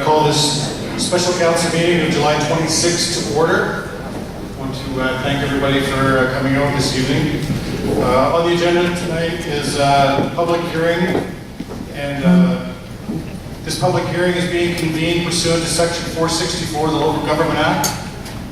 Call this special council meeting of July 26th to order. I want to thank everybody for coming out this evening. On the agenda tonight is a public hearing, and this public hearing is being convened pursuant to Section 464 of the Local Government Act.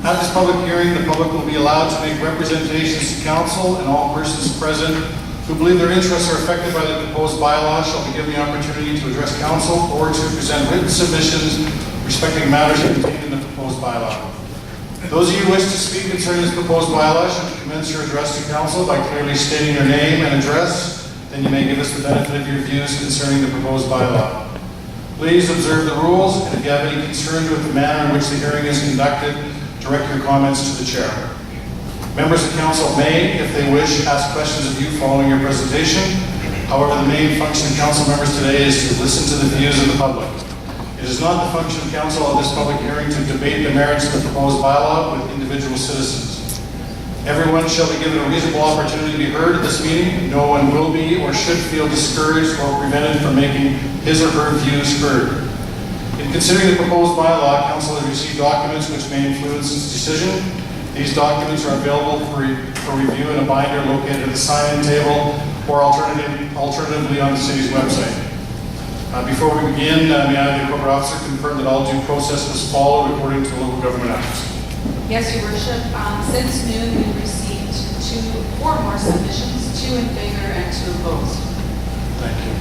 At this public hearing, the public will be allowed to make representations to council, and all persons present who believe their interests are affected by the proposed bylaw shall be given the opportunity to address council or to present written submissions respecting matters contained in the proposed bylaw. Those of you who wish to speak concerning this proposed bylaw should commence your address to council by clearly stating your name and address. Then you may give us the benefit of your views concerning the proposed bylaw. Please observe the rules, and if you have any concerns with the manner in which the hearing is conducted, direct your comments to the chair. Members of council may, if they wish, ask questions of you following your presentation. However, the main function of council members today is to listen to the views of the public. It is not the function of council at this public hearing to debate the merits of the proposed bylaw with individual citizens. Everyone shall be given a reasonable opportunity to be heard at this meeting. No one will be or should feel discouraged or prevented from making his or her views heard. In considering the proposed bylaw, council has received documents which may influence its decision. These documents are available for review in a binder located at the sign-in table or alternatively on the city's website. Before we begin, may I have the corporate officer confirm that all due process was followed according to the Local Government Act? Yes, Your Worship. Since noon, we received four more submissions, 2 in favor and 2 opposed. Thank you.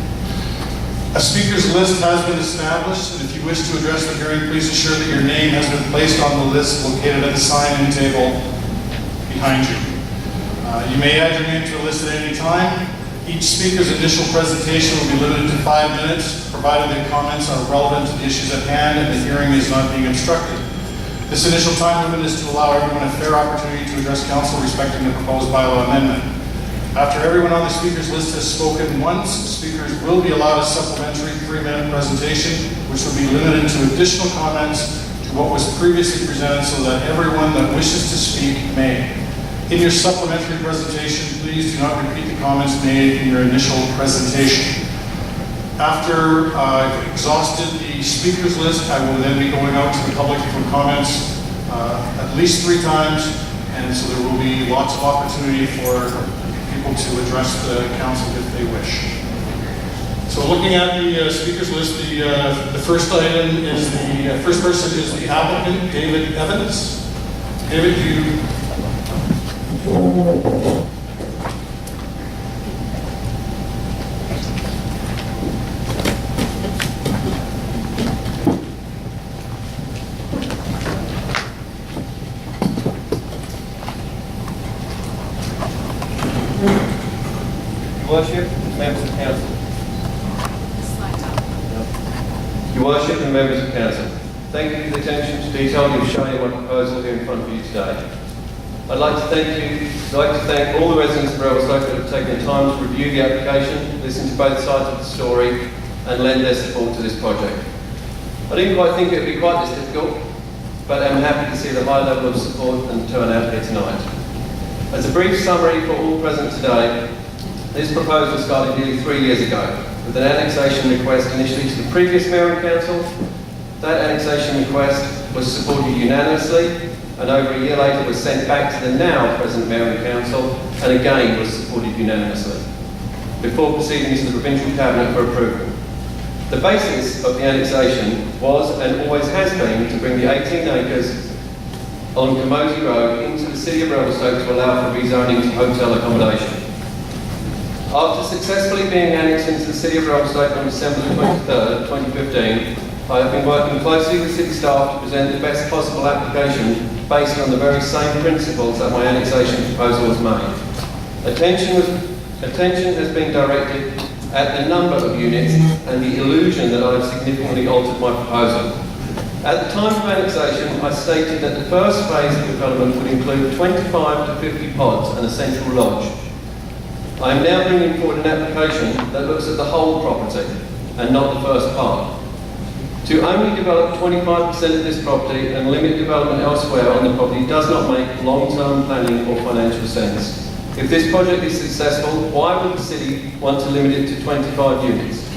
A speaker's list has been established, and if you wish to address the hearing, please ensure that your name has been placed on the list located at the sign-in table behind you. You may add your name to the list at any time. Each speaker's initial presentation will be limited to 5 minutes, provided that comments are relevant to the issues at hand and the hearing is not being obstructed. This initial time limit is to allow everyone a fair opportunity to address council respecting the proposed bylaw amendment. After everyone on the speakers list has spoken once, speakers will be allowed a supplementary 3-minute presentation, which will be limited to additional comments to what was previously presented so that everyone that wishes to speak may. In your supplementary presentation, please do not repeat the comments made in your initial presentation. After exhausted the the speakers list. I will then be going out to the public for comments at least 3 times, and so there will be lots of opportunity for people to address the council if they wish. So looking at the speakers list, the first item is the first person is the applicant, David Evans. David, do you? Worship, members of council. Your Worship and members of council, thank you for the attention to detail you've shown in my proposal here in front of you today. I'd like to thank all the residents of Revelstoke that have taken the time to review the application, listen to both sides of the story, and lend their support to this project. I didn't quite think it would be quite this difficult, but I'm happy to see the high level of support and turnout here tonight. As a brief summary for all present today, this proposal started nearly 3 years ago with an annexation request initially to the previous mayor and council. That annexation request was supported unanimously, and over a year later was sent back to the now present mayor and council, and again was supported unanimously, before proceeding to the provincial cabinet for approval. The basis of the annexation was and always has been to bring the 18 acres on Camosi Road into the city of Revelstoke to allow for rezoning to hotel accommodation. After successfully being annexed into the city of Revelstoke on December 23rd, 2015, I have been working closely with city staff to present the best possible application based on the very same principles that my annexation proposal was made. Attention has been directed at the number of units and the illusion that I have significantly altered my proposal. At the time of annexation, I stated that the first phase of development would include 25 to 50 pods and a central lodge. I am now bringing forward an application that looks at the whole property and not the first part. To only develop 25% of this property and limit development elsewhere on the property does not make long-term planning or financial sense. If this project is successful, why would the city want to limit it to 25 units?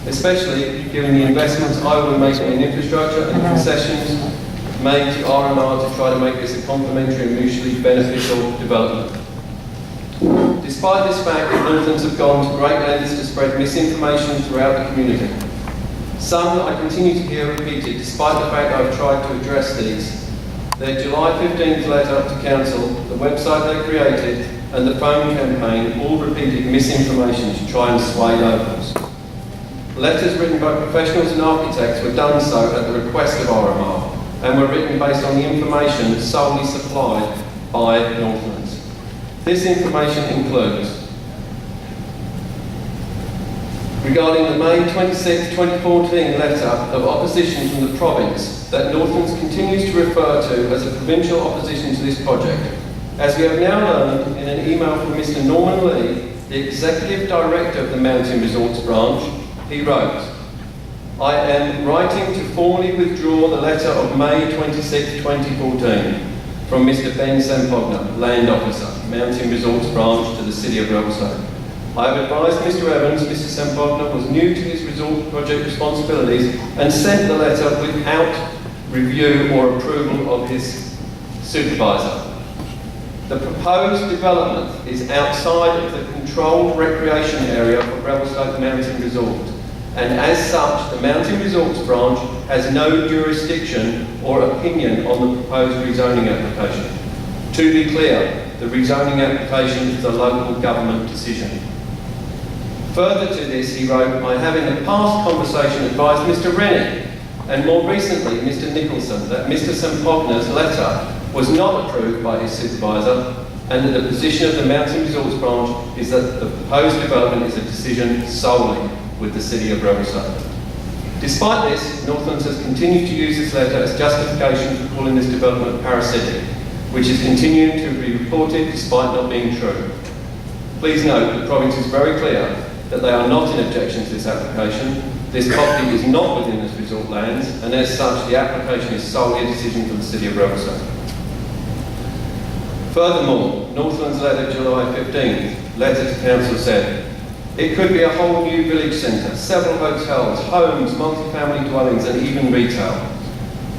Especially given the investments I will be making in infrastructure and concessions made to R&R to try to make this a complementary and mutually beneficial development. Despite this fact, the Northlands have gone to great lengths to spread misinformation throughout the community. Some I continue to hear repeated, despite the fact I've tried to address these. Their July 15th letter to council, the website they created, and the phone campaign all repeated misinformation to try and sway locals. Letters written by professionals and architects were done so at the request of RMR, and were written based on the information solely supplied by Northlands. This information includes regarding the May 26, 2014 letter of opposition from the province that Northlands continues to refer to as a provincial opposition to this project. As we have now learned in an email from Mr. Norman Lee, the Executive Director of the Mountain Resorts branch, he wrote, I am writing to formally withdraw the letter of May 26, 2014 from Mr. Ben Sempogner, Land Officer, Mountain Resorts branch to the City of Revelstoke. I have advised Mr. Evans, Mr. Sempogner was new to his resort project responsibilities and sent the letter without review or approval of his supervisor. The proposed development is outside of the controlled recreation area for Revelstoke Mountain Resort, and as such, the Mountain Resorts branch has no jurisdiction or opinion on the proposed rezoning application. To be clear, the rezoning application is a local government decision. Further to this, he wrote, I have in a past conversation advised Mr. Rennie, and more recently Mr. Nicholson, that Mr. Sempogner's letter was not approved by his supervisor, and that the position of the Mountain Resorts branch is that the proposed development is a decision solely with the City of Revelstoke. Despite this, Northlands has continued to use this letter as justification for calling this development parasitic, which is continuing to be reported despite not being true. Please note the province is very clear that they are not in objection to this application. This property is not within its resort lands, and as such, the application is solely a decision for the City of Revelstoke. Furthermore, Northlands letter July 15th, letter to council said, It could be a whole new village centre, several hotels, homes, multi-family dwellings and even retail.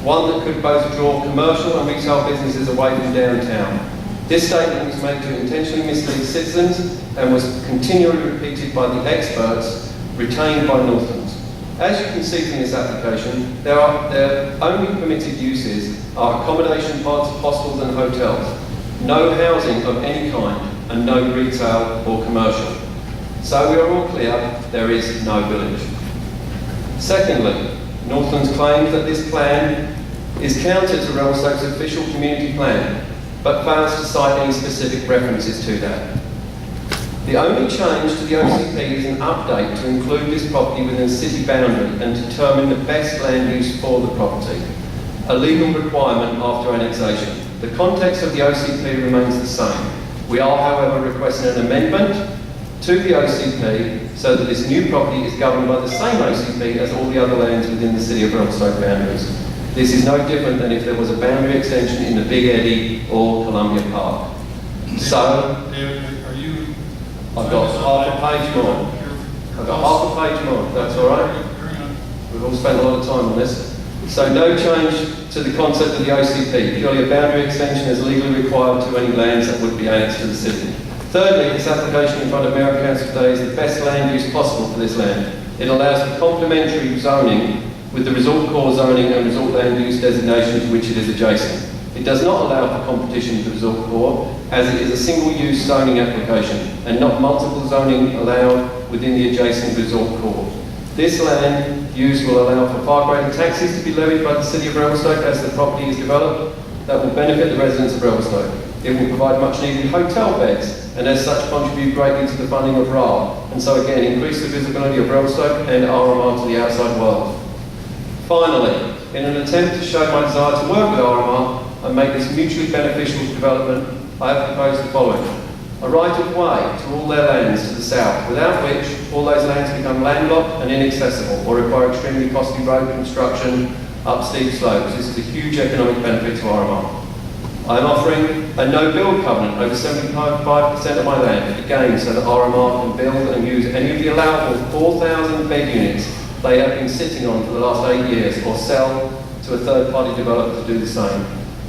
One that could both draw commercial and retail businesses away from downtown. This statement was made to intentionally mislead citizens and was continually repeated by the experts retained by Northlands. As you can see from this application, their only permitted uses are accommodation parts of hostels and hotels, no housing of any kind, and no retail or commercial. So we are all clear, there is no village. Secondly, Northlands claims that this plan is counter to Revelstoke's official community plan, but fails to cite any specific references to that. The only change to the OCP is an update to include this property within a city boundary and determine the best land use for the property, a legal requirement after annexation. The context of the OCP remains the same. We are, however, requesting an amendment to the OCP so that this new property is governed by the same OCP as all the other lands within the City of Revelstoke boundaries. This is no different than if there was a boundary extension in the Big Eddy or Columbia Park. So, David, are you? I've got half a page more. I've got half a page more, that's all right? We've all spent a lot of time on this. So no change to the concept of the OCP, purely a boundary extension is legally required to any lands that would be annexed to the city. Thirdly, this application in front of Mayor Council today is the best land use possible for this land. It allows for complementary zoning with the resort core zoning and resort land use designation to which it is adjacent. It does not allow for competition with the resort core, as it is a single-use zoning application and not multiple zoning allowed within the adjacent resort core. This land use will allow for far greater taxes to be levied by the City of Revelstoke as the property is developed that will benefit the residents of Revelstoke. It will provide much needed hotel beds and as such contribute greatly to the funding of RAR and so again increase the visibility of Revelstoke and RMR to the outside world. Finally, in an attempt to show my desire to work with RMR and make this mutually beneficial development, I have proposed the following. A right of way to all their lands to the south, without which all those lands become landlocked and inaccessible or require extremely costly road construction up steep slopes. This is a huge economic benefit to RMR. I am offering a no-build covenant over 75% of my land, again so that RMR can build and use any of the allowable 4,000 bed units they have been sitting on for the last 8 years or sell to a third-party developer to do the same.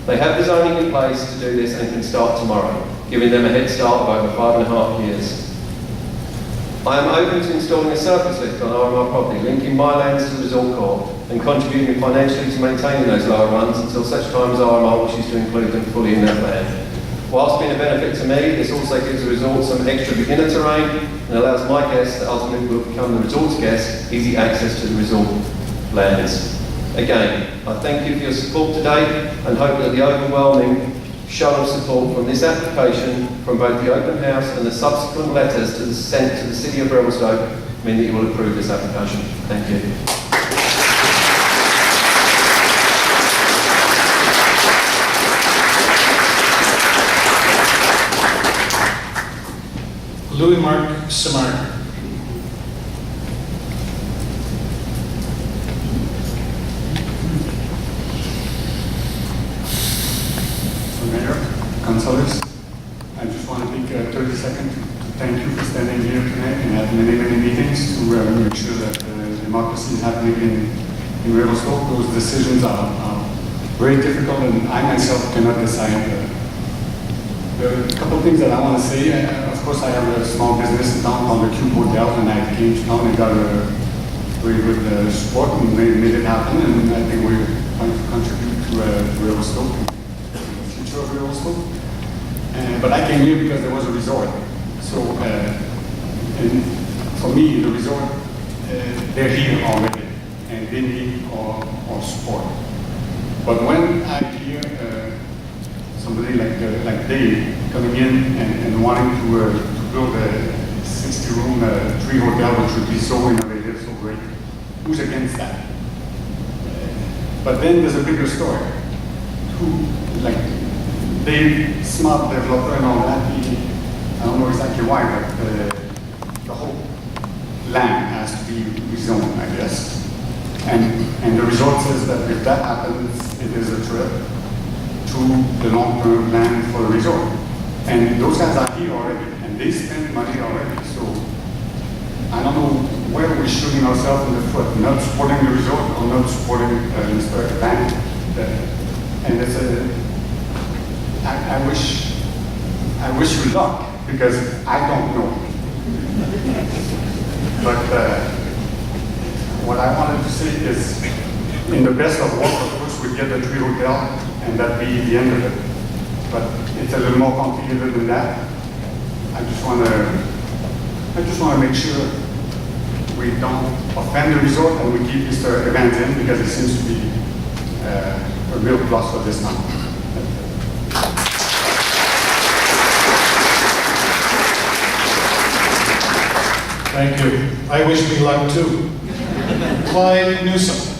They have the zoning in place to do this and can start tomorrow, giving them a head start of over 5.5 years. I am open to installing a surface lift on RMR property, linking my lands to the resort core and contributing financially to maintaining those lower runs until such time as RMR wishes to include them fully in their plan. Whilst being a benefit to me, this also gives the resort some extra beginner terrain and allows my guests that ultimately will become the resort's guests easy access to the resort lands. Again, I thank you for your support today and hope that the overwhelming show of support from this application from both the open house and the subsequent letters sent to the City of Revelstoke mean that you will approve this application. Thank you. Louis Mark Simard. Mayor, councillors, I just want to take 30 seconds to thank you for standing here tonight and have many meetings to make sure that democracy is happening in Revelstoke. Those decisions are very difficult and I myself cannot decide. There are a couple of things that I want to say. Of course, I have a small business in town called the Cube Hotel, and I came to town and got a very good support and made it happen, and I think we're going to contribute to Revelstoke. But I came here because there was a resort. So, and for me, the resort, they're here already, and they need our support. But when I hear somebody like Dave coming in and wanting to build a 60-room tree hotel, which would be so innovative, so great, who's against that? But then there's a bigger story. Dave, smart developer and all that, I don't know exactly why, but the whole land has to be rezoned, I guess. And the resort says that if that happens, it is a threat to the long-term plan for the resort. And those guys are here already, and they spend money already. So I don't know where we're shooting ourselves in the foot, not supporting the resort or not supporting Mr. Van. And it's I wish you luck, because I don't know. But what I wanted to say is, in the best of world, of course, we get the Tree Hotel, and that'd be the end of it. But it's a little more complicated than that. I just want to make sure we don't offend the resort and we keep Mr. Evans in, because it seems to be a real plus for this town. Thank you. I wish me luck too. Clyde Newsom.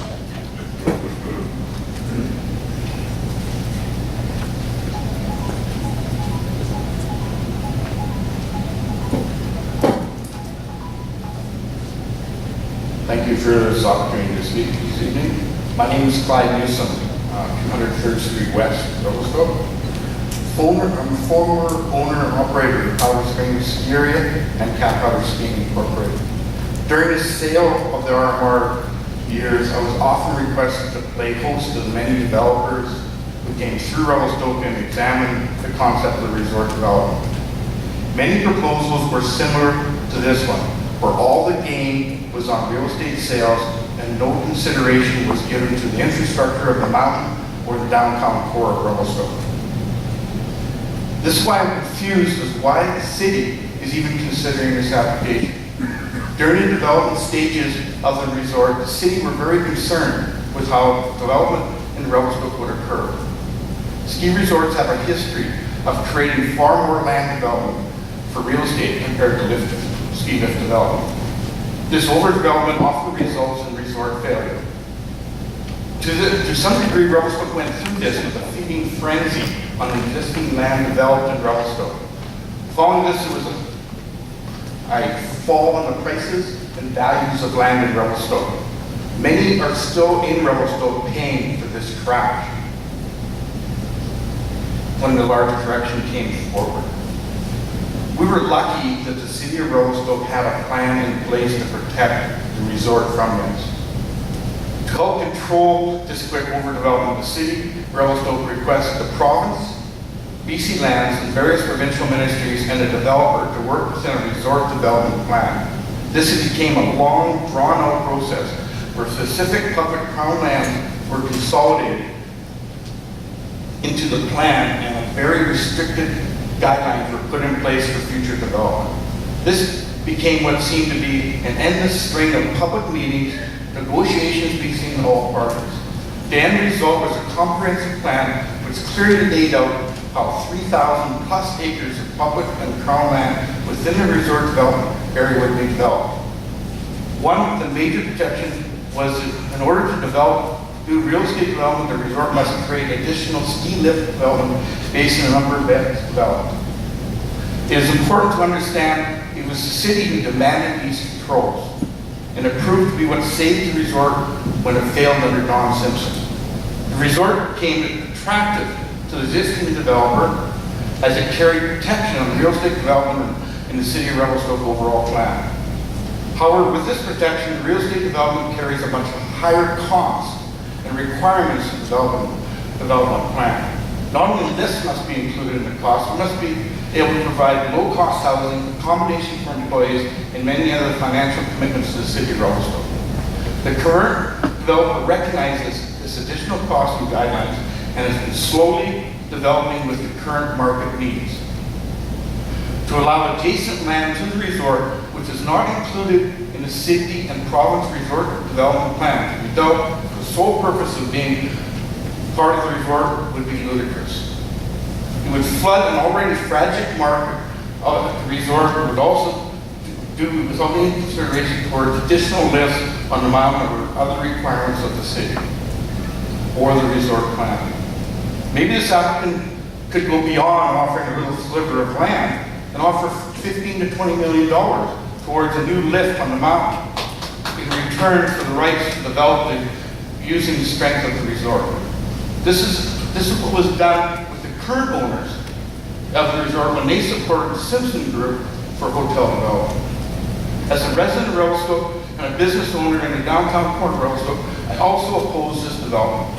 Thank you for this opportunity to speak this evening. My name is Clyde Newsom, 203rd Street West, Revelstoke. I'm a former owner and operator of Powder Springs Ski Area and Cap Powder Skiing Incorporated. During the sale of the RMR years, I was often requested to play host to the many developers who came through Revelstoke and examined the concept of resort development. Many proposals were similar to this one, where all the gain was on real estate sales and no consideration was given to the infrastructure of the mountain or the downtown core of Revelstoke. This is why I'm confused as why the city is even considering this application. During the development stages of the resort, the city were very concerned with how development in Revelstoke would occur. Ski resorts have a history of creating far more land development for real estate compared to ski lift development. This overdevelopment often results in resort failure. To some degree, Revelstoke went through this with a feeding frenzy on the existing land developed in Revelstoke. Following this, there was a fall in the prices and values of land in Revelstoke. Many are still in Revelstoke paying for this crash when the large correction came forward. We were lucky that the city of Revelstoke had a plan in place to protect the resort from this. To help control this quick overdevelopment of the city, Revelstoke requested the province, BC Lands, and various provincial ministries and a developer to work within a resort development plan. This became a long, drawn-out process where specific public crown lands were consolidated into the plan and a very restricted guidelines were put in place for future development. This became what seemed to be an endless string of public meetings, negotiations between all parties. The end result was a comprehensive plan which clearly laid out how 3,000 plus acres of public and crown land within the resort development area would be developed. One of the major projections was that in order to do real estate development, the resort must create additional ski lift development based on the number of beds developed. It is important to understand it was the city who demanded these controls, and it proved to be what saved the resort when it failed under Don Simpson. The resort became attractive to the existing developer as it carried protection on real estate development in the city of Revelstoke overall plan. However, with this protection, real estate development carries a much higher cost and requirements of development plan. Not only this must be included in the cost, we must be able to provide low-cost housing, accommodation for employees, and many other financial commitments to the city of Revelstoke. The current developer recognizes this additional cost and guidelines and has been slowly developing with the current market needs. To allow adjacent land to the resort, which is not included in the city and province resort development plan, to be developed for the sole purpose of being part of the resort would be ludicrous. It would flood an already fragile market of the resort. It would also do without any consideration towards additional lifts on the mountain or other requirements of the city or the resort plan. Maybe this applicant could go beyond offering a little sliver of land and offer $15 to $20 million towards a new lift on the mountain in return for the rights to develop it using the strength of the resort. This is what was done with the current owners of the resort when they supported the Simpson Group for hotel development. As a resident of Revelstoke and a business owner in the downtown core of Revelstoke, I also oppose this development.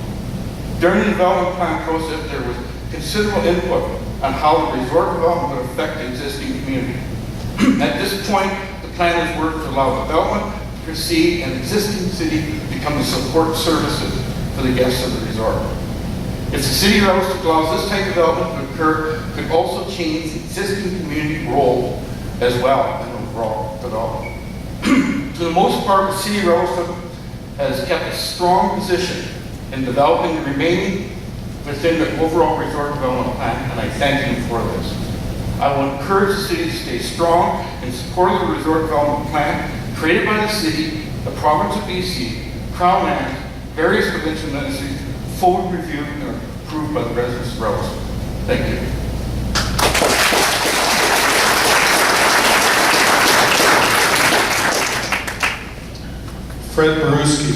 During the development plan process, there was considerable input on how the resort development would affect the existing community. At this point, the plan is worked to allow development to proceed and the existing city become the support services for the guests of the resort. If the city of Revelstoke allows this type of development to occur, it could also change the existing community role as well in overall development. For the most part, the city of Revelstoke has kept a strong position in developing the remaining within the overall resort development plan, and I thank you for this. I will encourage the city to stay strong in support of the resort development plan created by the city, the province of BC, Crown Lands, various provincial ministries, fully reviewed and approved by the residents of Revelstoke. Thank you. Fred Baruski.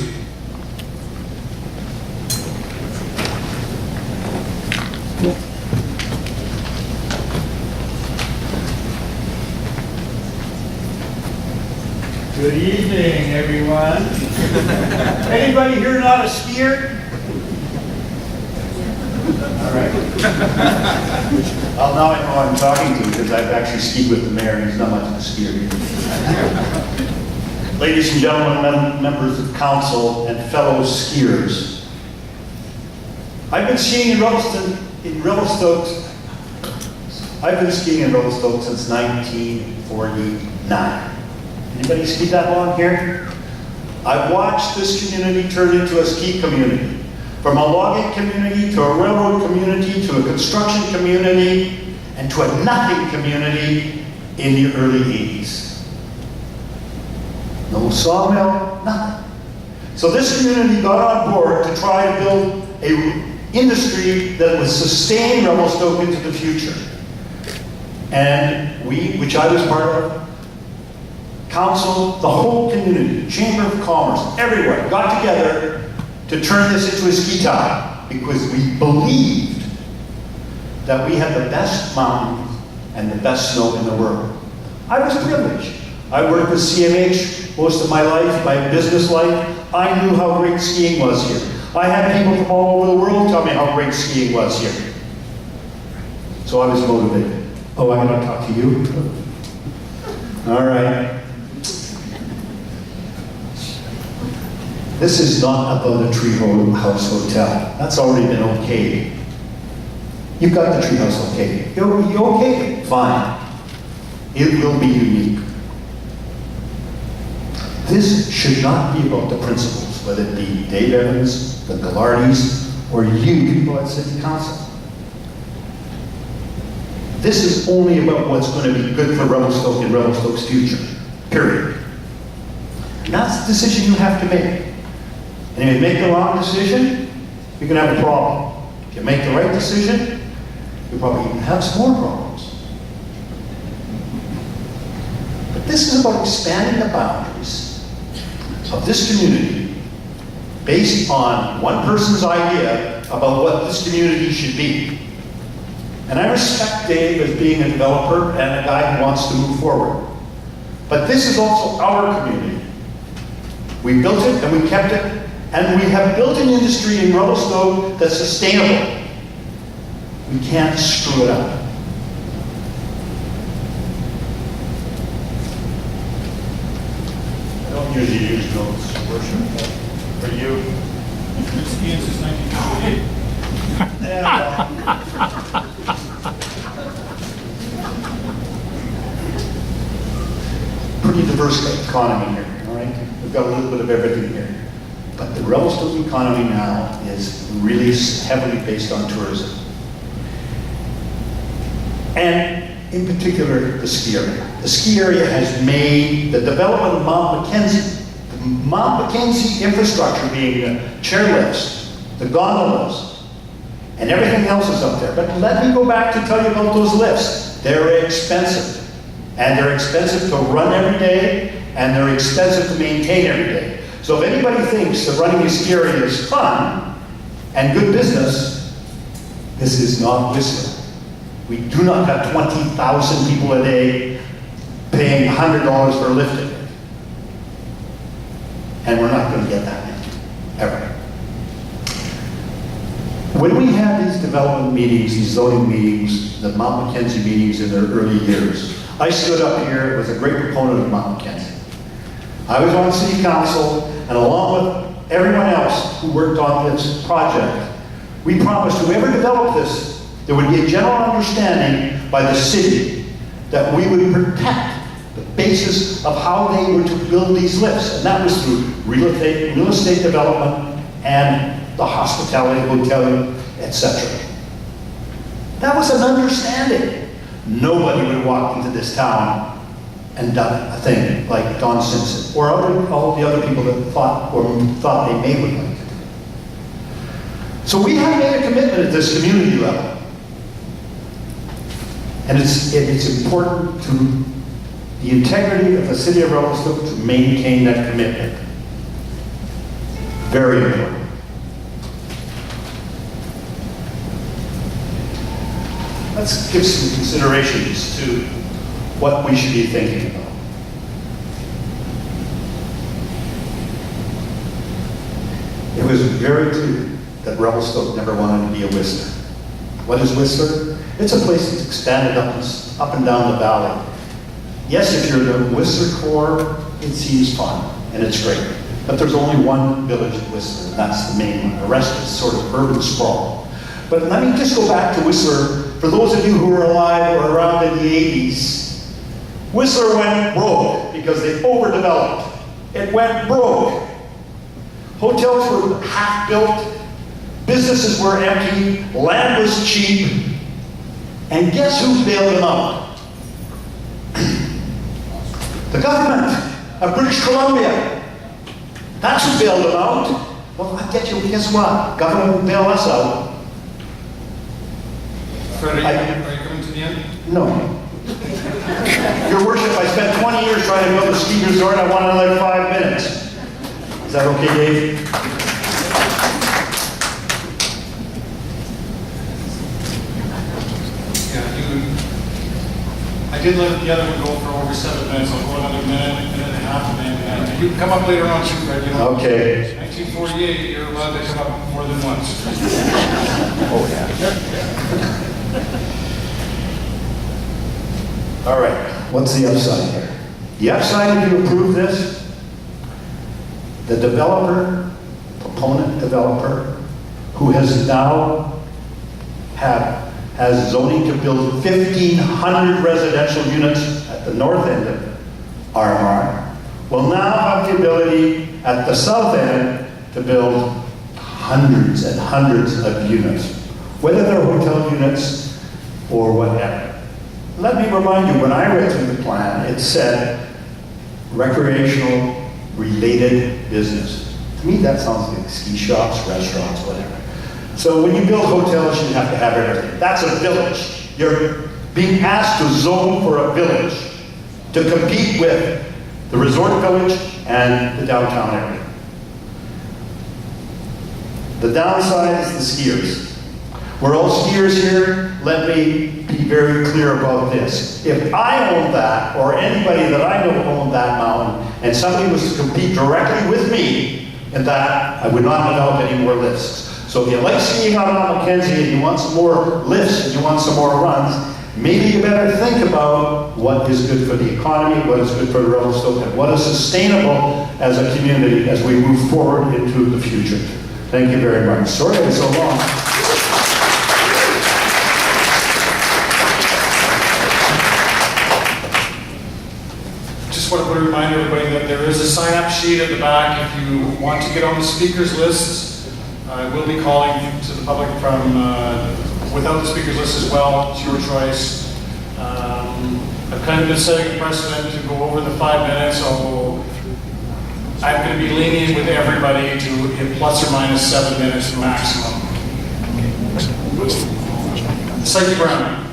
Good evening, everyone. Anybody here not a skier? All right. Well, now I know who I'm talking to because I've actually skied with the mayor and he's not much of a skier either. Ladies and gentlemen, members of council and fellow skiers, I've been skiing in Revelstoke since 1949. Anybody skied that long here? I've watched this community turn into a ski community. From a logging community to a railroad community to a construction community and to a nothing community in the early 80s. No sawmill, nothing. So this community got on board to try to build an industry that would sustain Revelstoke into the future. And we, which I was part of, council, the whole community, Chamber of Commerce, everyone got together to turn this into a ski town because we believed that we had the best mountains and the best snow in the world. I was privileged. I worked with CMH most of my life, my business life. I knew how great skiing was here. I had people from all over the world tell me how great skiing was here. So I was motivated. Oh, I'm going to talk to you? All right. This is not about a Treehouse Hotel. That's already been okayed. You've got the Treehouse okay. You okay? Fine. It will be unique. This should not be about the principles, whether it be Dave Evans, the Gallardis, or you people at City Council. This is only about what's going to be good for Revelstoke and Revelstoke's future. Period. And that's the decision you have to make. And if you make the wrong decision, you're going to have a problem. If you make the right decision, you'll probably even have some more problems. But this is about expanding the boundaries of this community based on one person's idea about what this community should be. And I respect Dave as being a developer and a guy who wants to move forward. But this is also our community. We built it and we kept it. And we have built an industry in Revelstoke that's sustainable. We can't screw it up. I don't usually use notes, Worship, but for you. You've been skiing since 1958. Pretty diverse economy here, all right? We've got a little bit of everything here. But the Revelstoke economy now is really heavily based on tourism. And in particular, the ski area. The ski area has made the development of Mount Mackenzie infrastructure being the chairlifts, the gondolas, and everything else is up there. But let me go back to tell you about those lifts. They're expensive. And they're expensive to run every day, and they're expensive to maintain every day. So if anybody thinks that running a ski area is fun and good business, this is not Whistler. We do not have 20,000 people a day paying $100 for lifting. And we're not going to get that many, ever. When we had these development meetings, these zoning meetings, the Mount Mackenzie meetings in their early years, I stood up here, was a great proponent of Mount Mackenzie. I was on city council, and along with everyone else who worked on this project, we promised whoever developed this, there would be a general understanding by the city that we would protect the basis of how they were to build these lifts. And that was through real estate development and the hospitality, hotel, etc. That was an understanding. Nobody would have walked into this town and done a thing like Don Simpson or all the other people that thought they may would like to do. So we have made a commitment at this community level. And it's important to the integrity of the city of Revelstoke to maintain that commitment. Very important. Let's give some considerations to what we should be thinking about. It was very clear that Revelstoke never wanted to be a Whistler. What is Whistler? It's a place that's expanded up and down the valley. Yes, if you're the Whistler core, it seems fun, and it's great. But there's only one village in Whistler, and that's the main one. The rest is sort of urban sprawl. But let me just go back to Whistler. For those of you who were alive or around in the 80s, Whistler went broke because they overdeveloped. It went broke. Hotels were half-built, businesses were empty, land was cheap, and guess who bailed them out? The government of British Columbia. That's who bailed them out. Well, I get you, guess what? Government will bail us out. Fred, are you coming to the end? No. Your worship, I spent 20 years trying to build a ski resort. I want another 5 minutes. Is that okay, Dave? I did let the other one go for over 7 minutes. I'll go another minute and a half, and you can come up later on, too, Fred. You know, Okay. 1948, you're allowed to come up more than once. Oh, yeah. All right, what's the upside here? The upside, if you approve this, the developer, proponent developer, who has now has zoning to build 1,500 residential units at the north end of RMR, will now have the ability at the south end to build hundreds and hundreds of units, whether they're hotel units or whatever. Let me remind you, when I read through the plan, it said recreational related business. To me, that sounds like ski shops, restaurants, whatever. So when you build hotels, you have to have everything. That's a village. You're being asked to zone for a village to compete with the resort village and the downtown area. The downside is the skiers. We're all skiers here. Let me be very clear about this. If I owned that, or anybody that I know owned that mountain, and somebody was to compete directly with me in that, I would not develop any more lifts. So if you like skiing out on Mackenzie and you want some more lifts and you want some more runs, maybe you better think about what is good for the economy, what is good for Revelstoke, and what is sustainable as a community as we move forward into the future. Thank you very much. Sorry it was so long. Just want to remind everybody that there is a sign-up sheet at the back if you want to get on the speakers list. I will be calling to the public from without the speakers list as well. It's your choice. I've kind of been setting a precedent to go over the 5 minutes, so I'm going to be lenient with everybody to plus or minus 7 minutes maximum. Psyche Brown.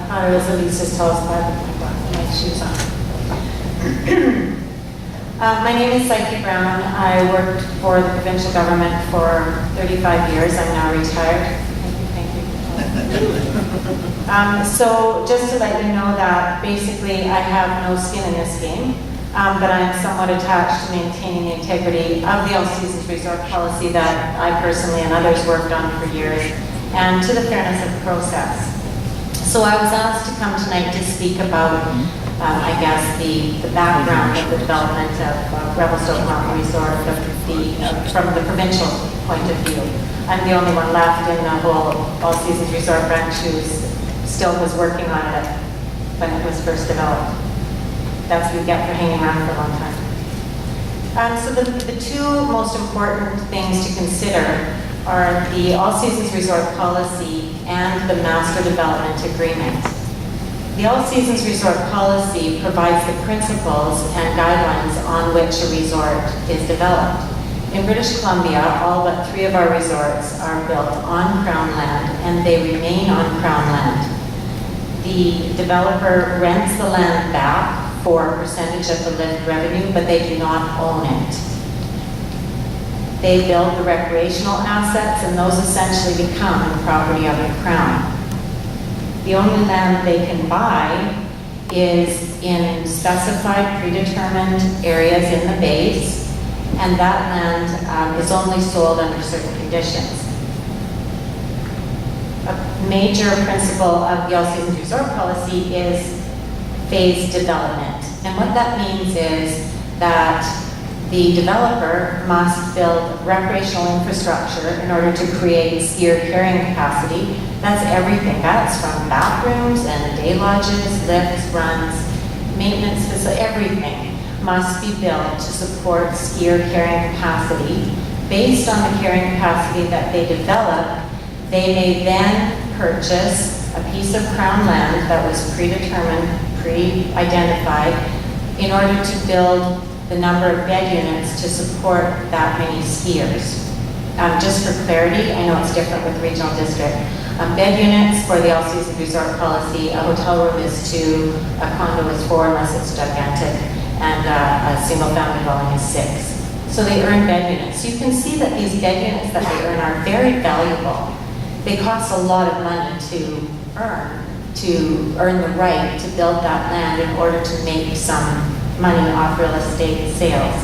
I was Elisa Tosbad. My shoes on. My name is Psyche Brown. I worked for the provincial government for 35 years. I'm now retired. Thank you. So just to let you know that basically I have no skin in this game, but I'm somewhat attached to maintaining the integrity of the All Seasons Resort policy that I personally and others worked on for years, and to the fairness of the process. So I was asked to come tonight to speak about, I guess, the background of the development of Revelstoke Mountain Resort from the provincial point of view. I'm the only one left in the whole All Seasons Resort branch who still was working on it when it was first developed. That's what you get for hanging around for a long time. So the two most important things to consider are the All Seasons Resort policy and the Master Development Agreement. The All Seasons Resort policy provides the principles and guidelines on which a resort is developed. In British Columbia, all but 3 of our resorts are built on Crown land, and they remain on Crown land. The developer rents the land back for a percentage of the lift revenue, but they do not own it. They build the recreational assets, and those essentially become the property of the Crown. The only land they can buy is in specified predetermined areas in the base, and that land is only sold under certain conditions. A major principle of the All Seasons Resort policy is phased development. And what that means is that the developer must build recreational infrastructure in order to create skier carrying capacity. That's everything. That's from bathrooms and day lodges, lifts, runs, maintenance facilities, everything must be built to support skier carrying capacity. Based on the carrying capacity that they develop, they may then purchase a piece of Crown land that was predetermined, pre-identified, in order to build the number of bed units to support that many skiers. Just for clarity, I know it's different with regional district. Bed units for the All Seasons Resort policy, a hotel room is 2, a condo is 4 unless it's gigantic, and a single family dwelling is 6. So they earn bed units. You can see that these bed units that they earn are very valuable. They cost a lot of money to earn the right to build that land in order to make some money off real estate sales.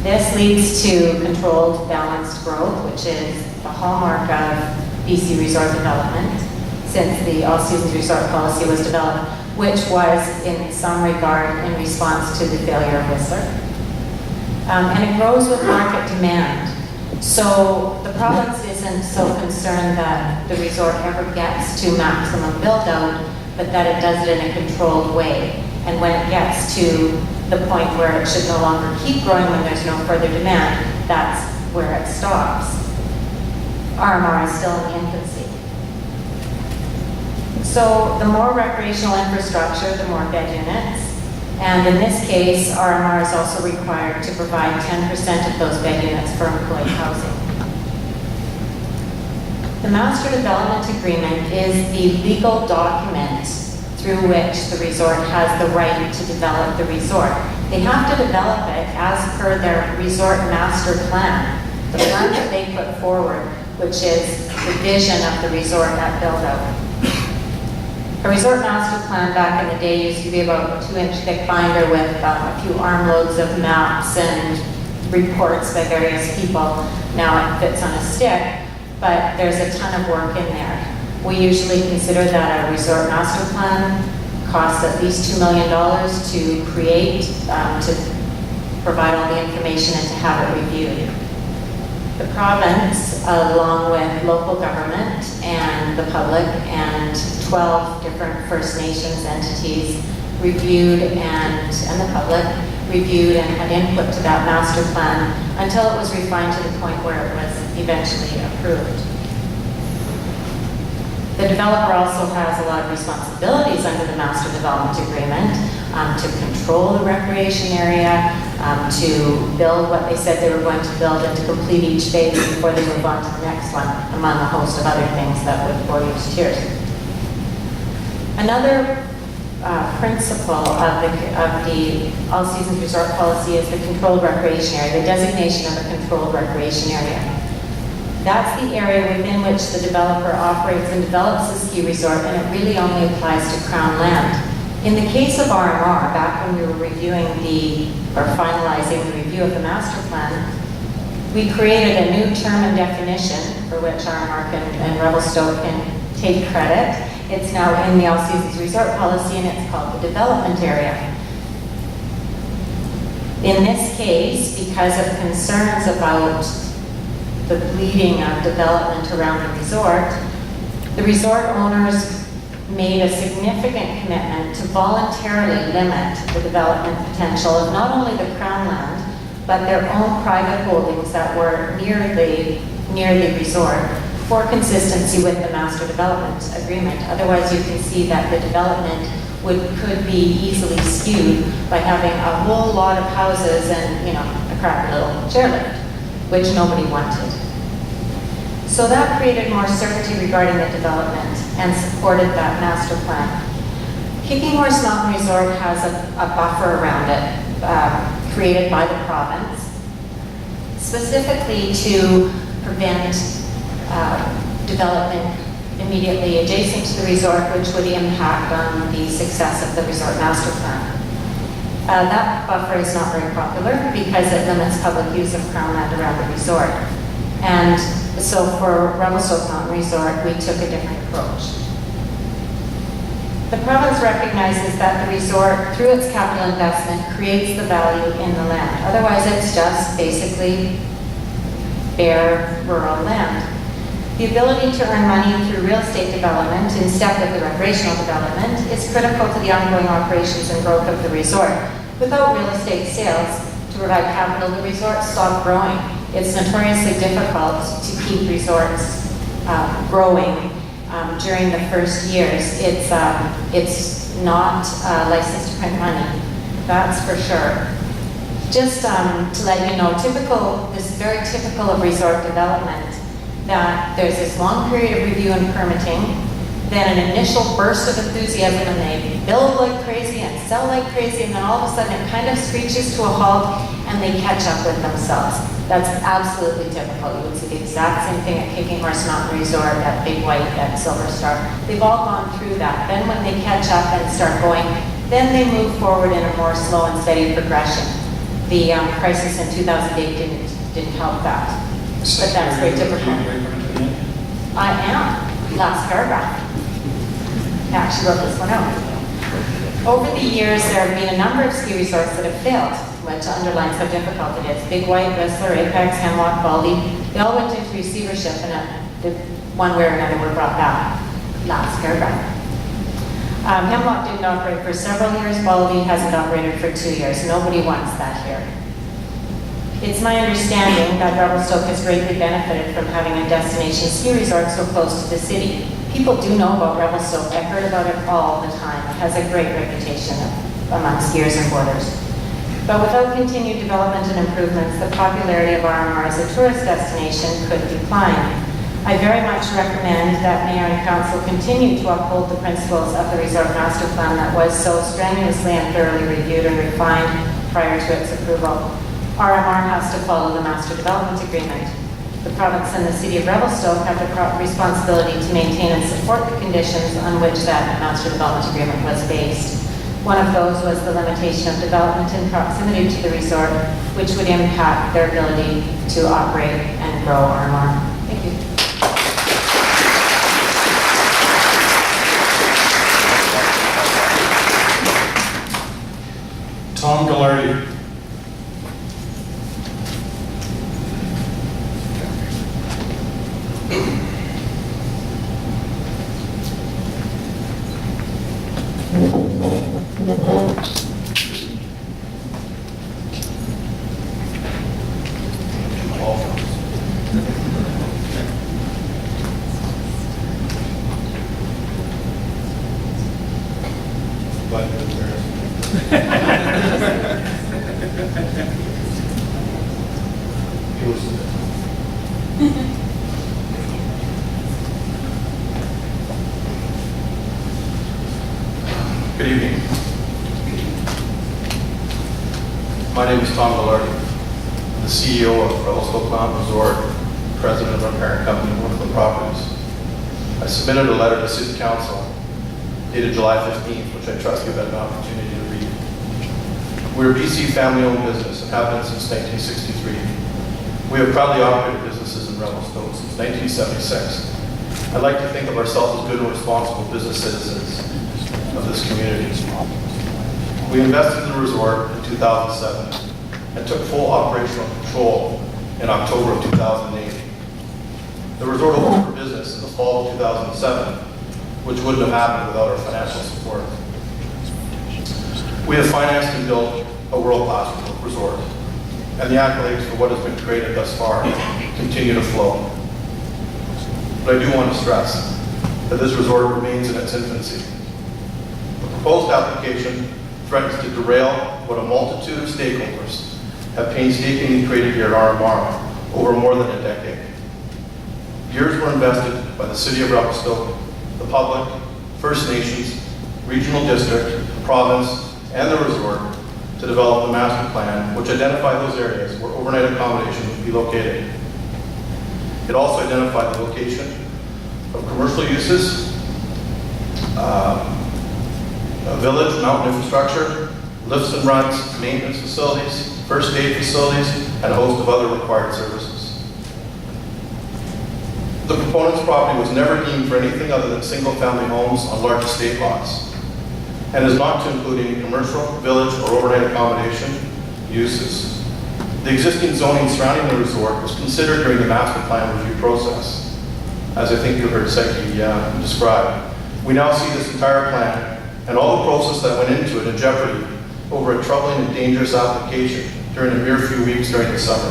This leads to controlled, balanced growth, which is the hallmark of BC resort development since the All Seasons Resort policy was developed, which was in some regard in response to the failure of Whistler. And it grows with market demand. So the province isn't so concerned that the resort ever gets to maximum build-out, but that it does it in a controlled way. And when it gets to the point where it should no longer keep growing when there's no further demand, that's where it stops. RMR is still in the infancy. So the more recreational infrastructure, the more bed units. And in this case, RMR is also required to provide 10% of those bed units for employee housing. The Master Development Agreement is the legal document through which the resort has the right to develop the resort. They have to develop it as per their resort master plan, the plan that they put forward, which is the vision of the resort at build-out. A resort master plan back in the day used to be about a 2-inch thick binder with a few armloads of maps and reports by various people. Now it fits on a stick, but there's a ton of work in there. We usually consider that a resort master plan costs at least $2 million to create, to provide all the information and to have it reviewed. The province, along with local government and the public and 12 different First Nations entities, reviewed and the public reviewed and had input to that master plan until it was refined to the point where it was eventually approved. The developer also has a lot of responsibilities under the Master Development Agreement to control the recreation area, to build what they said they were going to build, and to complete each phase before they move on to the next one, among a host of other things that would bore you to tears. Another principle of the All Seasons Resort policy is the controlled recreation area, the designation of a controlled recreation area. That's the area within which the developer operates and develops the ski resort, and it really only applies to Crown land. In the case of RMR, back when we were reviewing or finalizing the review of the master plan, we created a new term and definition for which RMR and Revelstoke can take credit. It's now in the All Seasons Resort policy, and it's called the development area. In this case, because of concerns about the bleeding of development around the resort owners made a significant commitment to voluntarily limit the development potential of not only the Crown land, but their own private holdings that were near the resort for consistency with the master development agreement. Otherwise, you can see that the development could be easily skewed by having a whole lot of houses and, a crappy little chairlift, which nobody wanted. So that created more certainty regarding the development and supported that master plan. Kicking Horse Mountain Resort has a buffer around it created by the province, specifically to prevent development immediately adjacent to the resort, which would impact on the success of the resort master plan. That buffer is not very popular because it limits public use of Crown land around the resort. And so for Revelstoke Mountain Resort, we took a different approach. The province recognizes that the resort, through its capital investment, creates the value in the land. Otherwise, it's just basically bare rural land. The ability to earn money through real estate development in step with the recreational development is critical to the ongoing operations and growth of the resort. Without real estate sales to provide capital, the resort stopped growing. It's notoriously difficult to keep resorts growing during the first years. It's not licensed to print money, that's for sure. Just to let you know, this is very typical of resort development, that there's this long period of review and permitting, then an initial burst of enthusiasm, and they build like crazy and sell like crazy, and then all of a sudden it kind of screeches to a halt and they catch up with themselves. That's absolutely typical. You would see the exact same thing at Kicking Horse Mountain Resort, at Big White, at Silver Star. They've all gone through that. Then when they catch up and start going, then they move forward in a more slow and steady progression. The crisis in 2008 didn't help that. But that's very typical. I am. Last paragraph. I actually wrote this one out. Over the years, there have been a number of ski resorts that have failed, which underlines how difficult it is. Big White, Whistler, Apex, Hemlock, Baldy, they all went into receivership and one way or another were brought back. Last paragraph. Hemlock didn't operate for several years. Baldy hasn't operated for 2 years. Nobody wants that here. It's my understanding that Revelstoke has greatly benefited from having a destination ski resort so close to the city. People do know about Revelstoke. I've heard about it all the time. It has a great reputation among skiers and boarders. But without continued development and improvements, the popularity of RMR as a tourist destination could decline. I very much recommend that Mayor and Council continue to uphold the principles of the Resort Master Plan that was so strenuously and thoroughly reviewed and refined prior to its approval. RMR has to follow the Master Development Agreement. The province and the City of Revelstoke have the responsibility to maintain and support the conditions on which that Master Development Agreement was based. One of those was the limitation of development in proximity to the resort, which would impact their ability to operate and grow RMR. Thank you. Tom Gallardi. Good evening. My name is Tom Gallardi. I'm the CEO of Revelstoke Mountain Resort. president of our parent company, Northland Properties. I submitted a letter to City Council dated July 15th, which I trust you've had an opportunity to read. We're a BC family-owned business and have been since 1963. We have proudly operated businesses in Revelstoke since 1976. I'd like to think of ourselves as good and responsible business citizens of this community. We invested in the resort in 2007 and took full operational control in October of 2008. The resort opened for business in the fall of 2007, which wouldn't have happened without our financial support. We have financed and built a world-class resort, and the accolades for what has been created thus far continue to flow. But I do want to stress that this resort remains in its infancy. The proposed application threatens to derail what a multitude of stakeholders have painstakingly created here at RMR over more than a decade. Years were invested by the City of Revelstoke, the public, First Nations, Regional District, the province, and the resort to develop the master plan, which identified those areas where overnight accommodation would be located. It also identified the location of commercial uses, a village, mountain infrastructure, lifts and runs, maintenance facilities, first aid facilities, and a host of other required services. The proponent's property was never deemed for anything other than single-family homes on large estate lots, and is not to include any commercial, village, or overnight accommodation uses. The existing zoning surrounding the resort was considered during the master plan review process, as I think you heard Seki describe. We now see this entire plan and all the process that went into it in jeopardy over a troubling and dangerous application during a mere few weeks during the summer.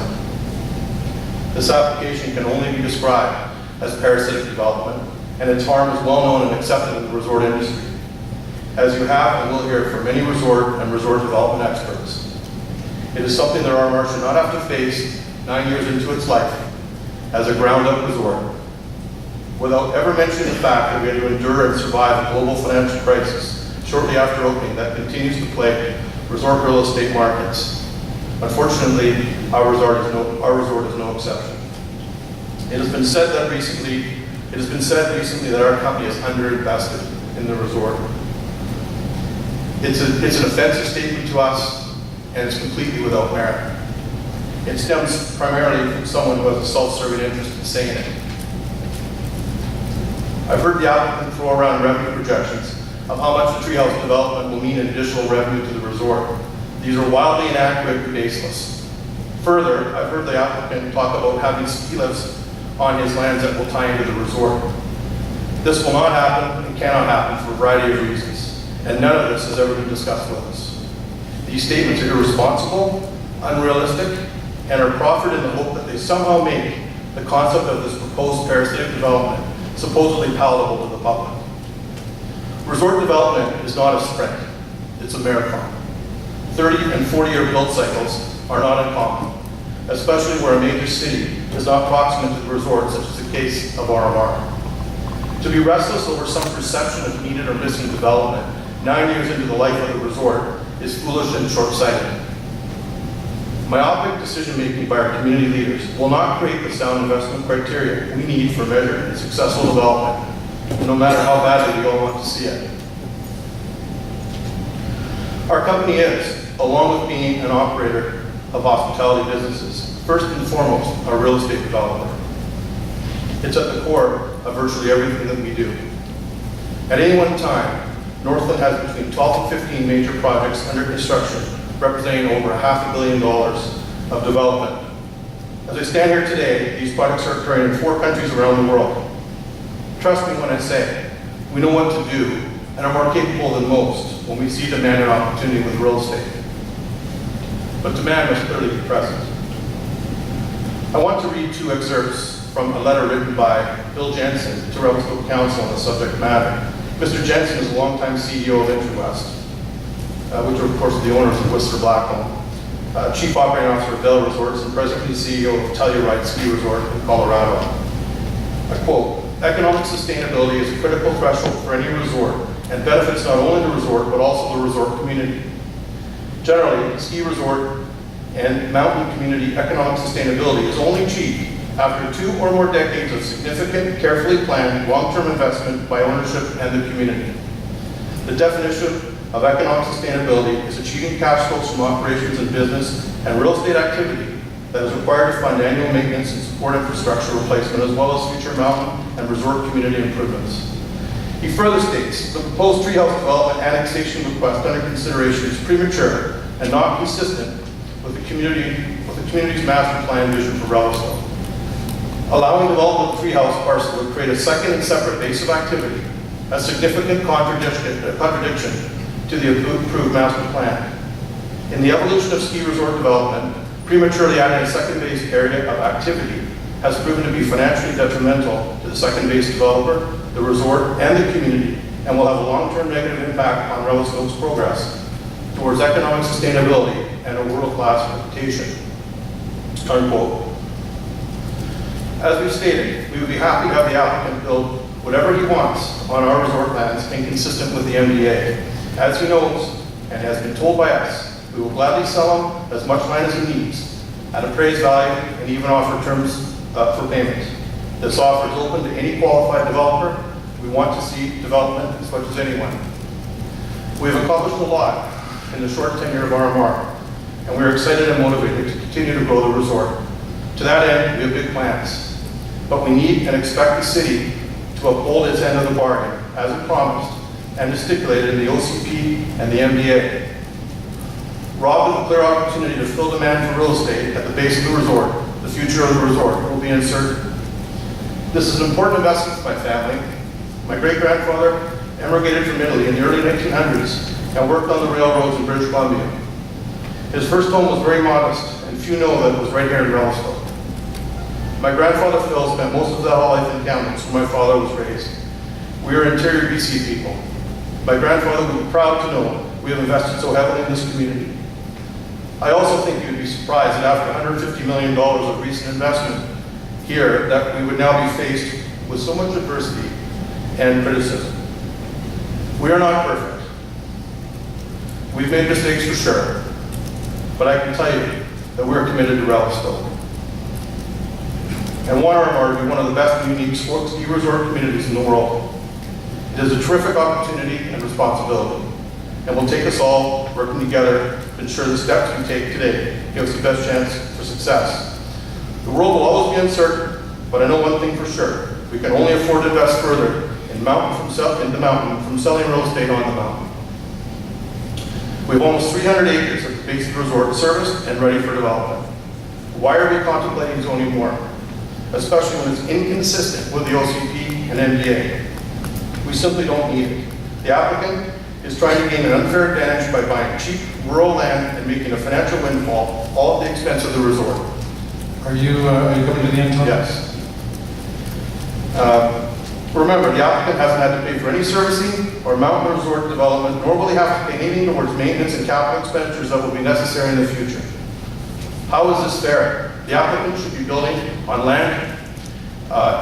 This application can only be described as parasitic development, and its harm is well known and accepted in the resort industry, as you have and will hear from many resort and resort development experts. It is something that RMR should not have to face 9 years into its life as a ground-up resort, without ever mentioning the fact that we had to endure and survive a global financial crisis shortly after opening that continues to plague resort real estate markets. Unfortunately, our resort is no exception. It has been said recently that our company is underinvested in the resort. It's an offensive statement to us, and it's completely without merit. It stems primarily from someone who has a self-serving interest in saying it. I've heard the applicant throw around revenue projections of how much the treehouse development will mean in additional revenue to the resort. These are wildly inaccurate and baseless. Further, I've heard the applicant talk about having ski lifts on his lands that will tie into the resort. This will not happen and cannot happen for a variety of reasons, and none of this has ever been discussed with us. These statements are irresponsible, unrealistic, and are proffered in the hope that they somehow make the concept of this proposed parasitic development supposedly palatable to the public. Resort development is not a sprint, it's a marathon. 30 and 40-year build cycles are not uncommon, especially where a major city is not proximate to the resort, such as the case of RMR. To be restless over some perception of needed or missing development 9 years into the life of the resort is foolish and short-sighted. Myopic decision-making by our community leaders will not create the sound investment criteria we need for measuring successful development, no matter how badly we all want to see it. Our company is, along with being an operator of hospitality businesses, first and foremost, a real estate developer. It's at the core of virtually everything that we do. At any one time, Northland has between 12 and 15 major projects under construction, representing over $500 million of development. As I stand here today, these projects are occurring in 4 countries around the world. Trust me when I say, we know what to do and are more capable than most when we see demand and opportunity with real estate. But demand must clearly be present. I want to read 2 excerpts from a letter written by Bill Jensen to Revelstoke Council on the subject matter. Mr. Jensen is a longtime CEO of InterWest, which are of course the owners of Whistler Blackcomb, Chief Operating Officer of Vail Resorts, and presently CEO of Telluride Ski Resort in Colorado. I quote, "Economic sustainability is a critical threshold for any resort and benefits not only the resort but also the resort community. Generally, ski resort and mountain community economic sustainability is only achieved after 2 or more decades of significant, carefully planned, long-term investment by ownership and the community. The definition of economic sustainability is achieving cash flows from operations and business and real estate activity that is required to fund annual maintenance and support infrastructure replacement, as well as future mountain and resort community improvements. He further states, the proposed treehouse development annexation request under consideration is premature and not consistent with the community's master plan vision for Revelstoke. Allowing development of the treehouse parcel would create a second and separate base of activity, a significant contradiction to the approved master plan. In the evolution of ski resort development, prematurely adding a second base area of activity has proven to be financially detrimental to the second base developer, the resort, and the community, and will have a long-term negative impact on Revelstoke's progress towards economic sustainability and a world-class reputation. Unquote. As we stated, we would be happy to have the applicant build whatever he wants on our resort lands and consistent with the MDA. As he knows, and has been told by us, we will gladly sell him as much land as he needs at appraised value and even offer terms for payment. This offer is open to any qualified developer. We want to see development as much as anyone. We have accomplished a lot in the short tenure of RMR, and we are excited and motivated to continue to grow the resort. To that end, we have big plans, but we need and expect the city to uphold its end of the bargain, as it promised, and is stipulated in the OCP and the MDA. Robbed of a clear opportunity to fill demand for real estate at the base of the resort, the future of the resort will be uncertain. This is an important investment for my family. My great-grandfather emigrated from Italy in the early 1900s and worked on the railroads in British Columbia. His first home was very modest, and few know that it was right here in Revelstoke. My grandfather Phil spent most of that life in Kamloops, where my father was raised. We are interior BC people. My grandfather would be proud to know we have invested so heavily in this community. I also think you'd be surprised that after $150 million of recent investment here, that we would now be faced with so much adversity and criticism. We are not perfect. We've made mistakes for sure, but I can tell you that we're committed to Revelstoke and want RMR to be one of the best and unique ski resort communities in the world. It is a terrific opportunity and responsibility, and will take us all working together to ensure the steps we take today give us the best chance for success. The world will always be uncertain, but I know one thing for sure. We can only afford to invest further in the mountain from selling real estate on the mountain. We have almost 300 acres at the base of the resort serviced and ready for development. Why are we contemplating zoning more? Especially when it's inconsistent with the OCP and MDA. We simply don't need it. The applicant is trying to gain an unfair advantage by buying cheap rural land and making a financial windfall, all at the expense of the resort. Are you coming to the end, Tom? Yes. Remember, the applicant hasn't had to pay for any servicing or mountain resort development, nor will he have to pay anything towards maintenance and capital expenditures that will be necessary in the future. How is this fair? The applicant should be building on land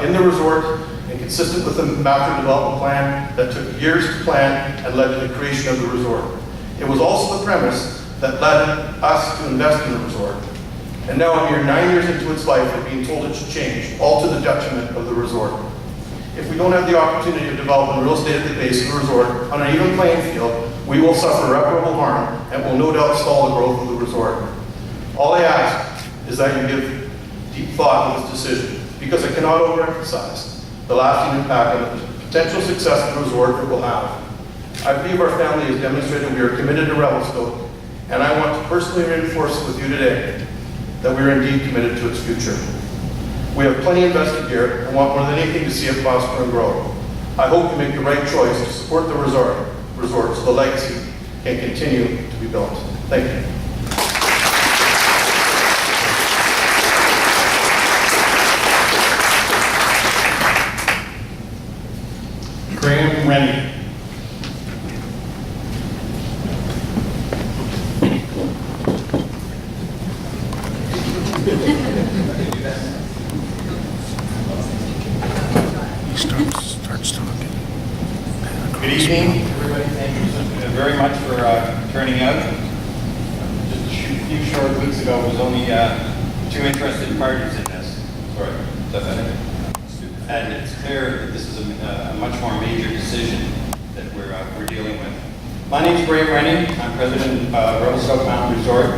in the resort and consistent with the master development plan that took years to plan and led to the creation of the resort. It was also the premise that led us to invest in the resort. And now a mere 9 years into its life, we're being told it should change, all to the detriment of the resort. If we don't have the opportunity to develop real estate at the base of the resort on an even playing field, we will suffer irreparable harm and will no doubt stall the growth of the resort. All I ask is that you give deep thought to this decision, because I cannot overemphasize the lasting impact and the potential success of the resort it will have. I believe our family has demonstrated we are committed to Revelstoke, and I want to personally reinforce with you today that we are indeed committed to its future. We have plenty invested here and want more than anything to see it prosper and grow. I hope you make the right choice to support the resort so the legacy can continue to be built. Thank you. Graham Rennie. Good evening, everybody. Thank you very much for turning out. Just a few short weeks ago, there was only 2 interested parties in this. Sorry, is that better? And it's clear that this is a much more major decision that we're dealing with. My name's Graham Rennie. I'm president of Revelstoke Mountain Resort.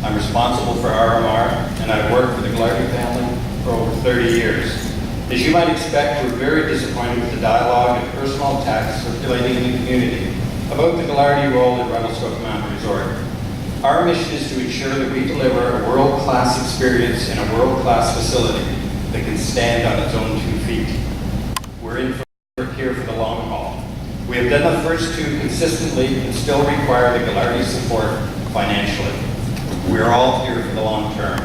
I'm responsible for RMR, and I've worked for the Ghilardi family for over 30 years. As you might expect, we're very disappointed with the dialogue and personal attacks circulating in the community about the Ghilardi role in Revelstoke Mountain Resort. Our mission is to ensure that we deliver a world-class experience in a world-class facility that can stand on its own 2 feet. We're here for the long haul. We have done the first two consistently and still require the Ghilardi support financially. We are all here for the long term.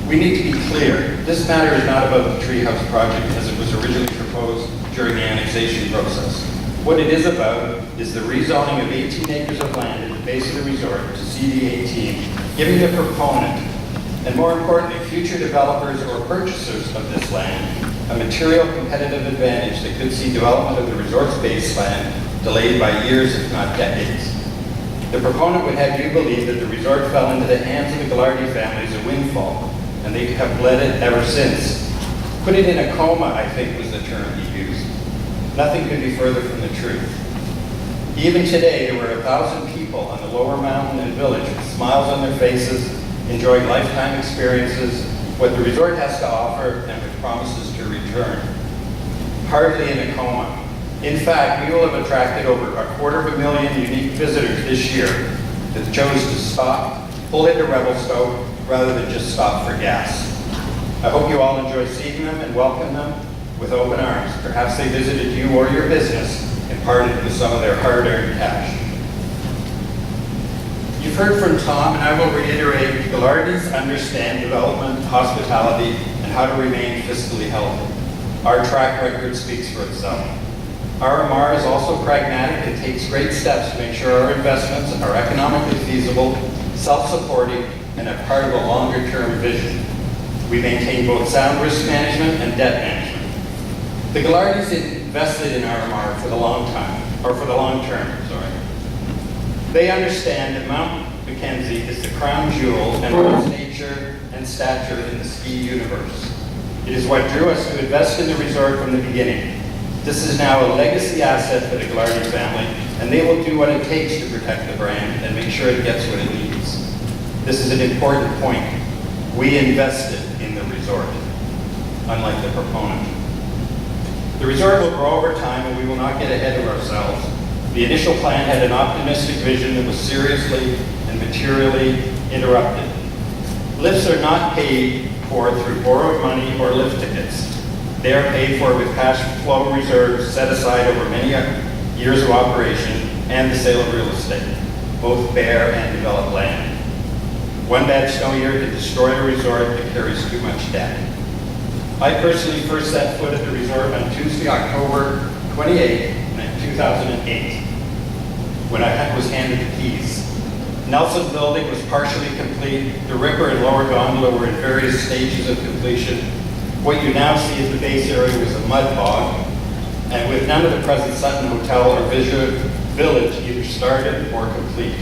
We need to be clear. This matter is not about the Treehouse project as it was originally proposed during the annexation process. What it is about is the rezoning of 18 acres of land at the base of the resort to CD18, giving the proponent, and more importantly, future developers or purchasers of this land, a material competitive advantage that could see development of the resort's base land delayed by years, if not decades. The proponent would have you believe that the resort fell into the hands of the Ghilardi family as a windfall, and they have bled it ever since. Put it in a coma, I think was the term he used. Nothing could be further from the truth. Even today, there were 1,000 people on the lower mountain and village with smiles on their faces, enjoying lifetime experiences, what the resort has to offer, and with promises to return. Hardly in a coma. In fact, we will have attracted over 250,000 unique visitors this year that chose to stop, pull into Revelstoke, rather than just stop for gas. I hope you all enjoy seeing them and welcome them with open arms. Perhaps they visited you or your business and parted with some of their hard-earned cash. You've heard from Tom, and I will reiterate, Ghilardis understand development, hospitality, and how to remain fiscally healthy. Our track record speaks for itself. RMR is also pragmatic and takes great steps to make sure our investments are economically feasible, self-supporting, and a part of a longer-term vision. We maintain both sound risk management and debt management. The Ghilardis invested in RMR for the long term. They understand that Mount Mackenzie is the crown jewel and its nature and stature in the ski universe. It is what drew us to invest in the resort from the beginning. This is now a legacy asset for the Ghilardi family, and they will do what it takes to protect the brand and make sure it gets what it needs. This is an important point. We invested in the resort, unlike the proponent. The resort will grow over time, and we will not get ahead of ourselves. The initial plan had an optimistic vision that was seriously and materially interrupted. Lifts are not paid for through borrowed money or lift tickets. They are paid for with cash flow reserves set aside over many years of operation and the sale of real estate, both bare and developed land. One bad snow year could destroy a resort that carries too much debt. I personally first set foot at the resort on Tuesday, October 28, 2008, when I was handed the keys. Nelson Building was partially complete. The Ripper and Lower Gondola were in various stages of completion. What you now see as the base area was a mud bog, and with none of the present Sutton Hotel or Village either started or complete.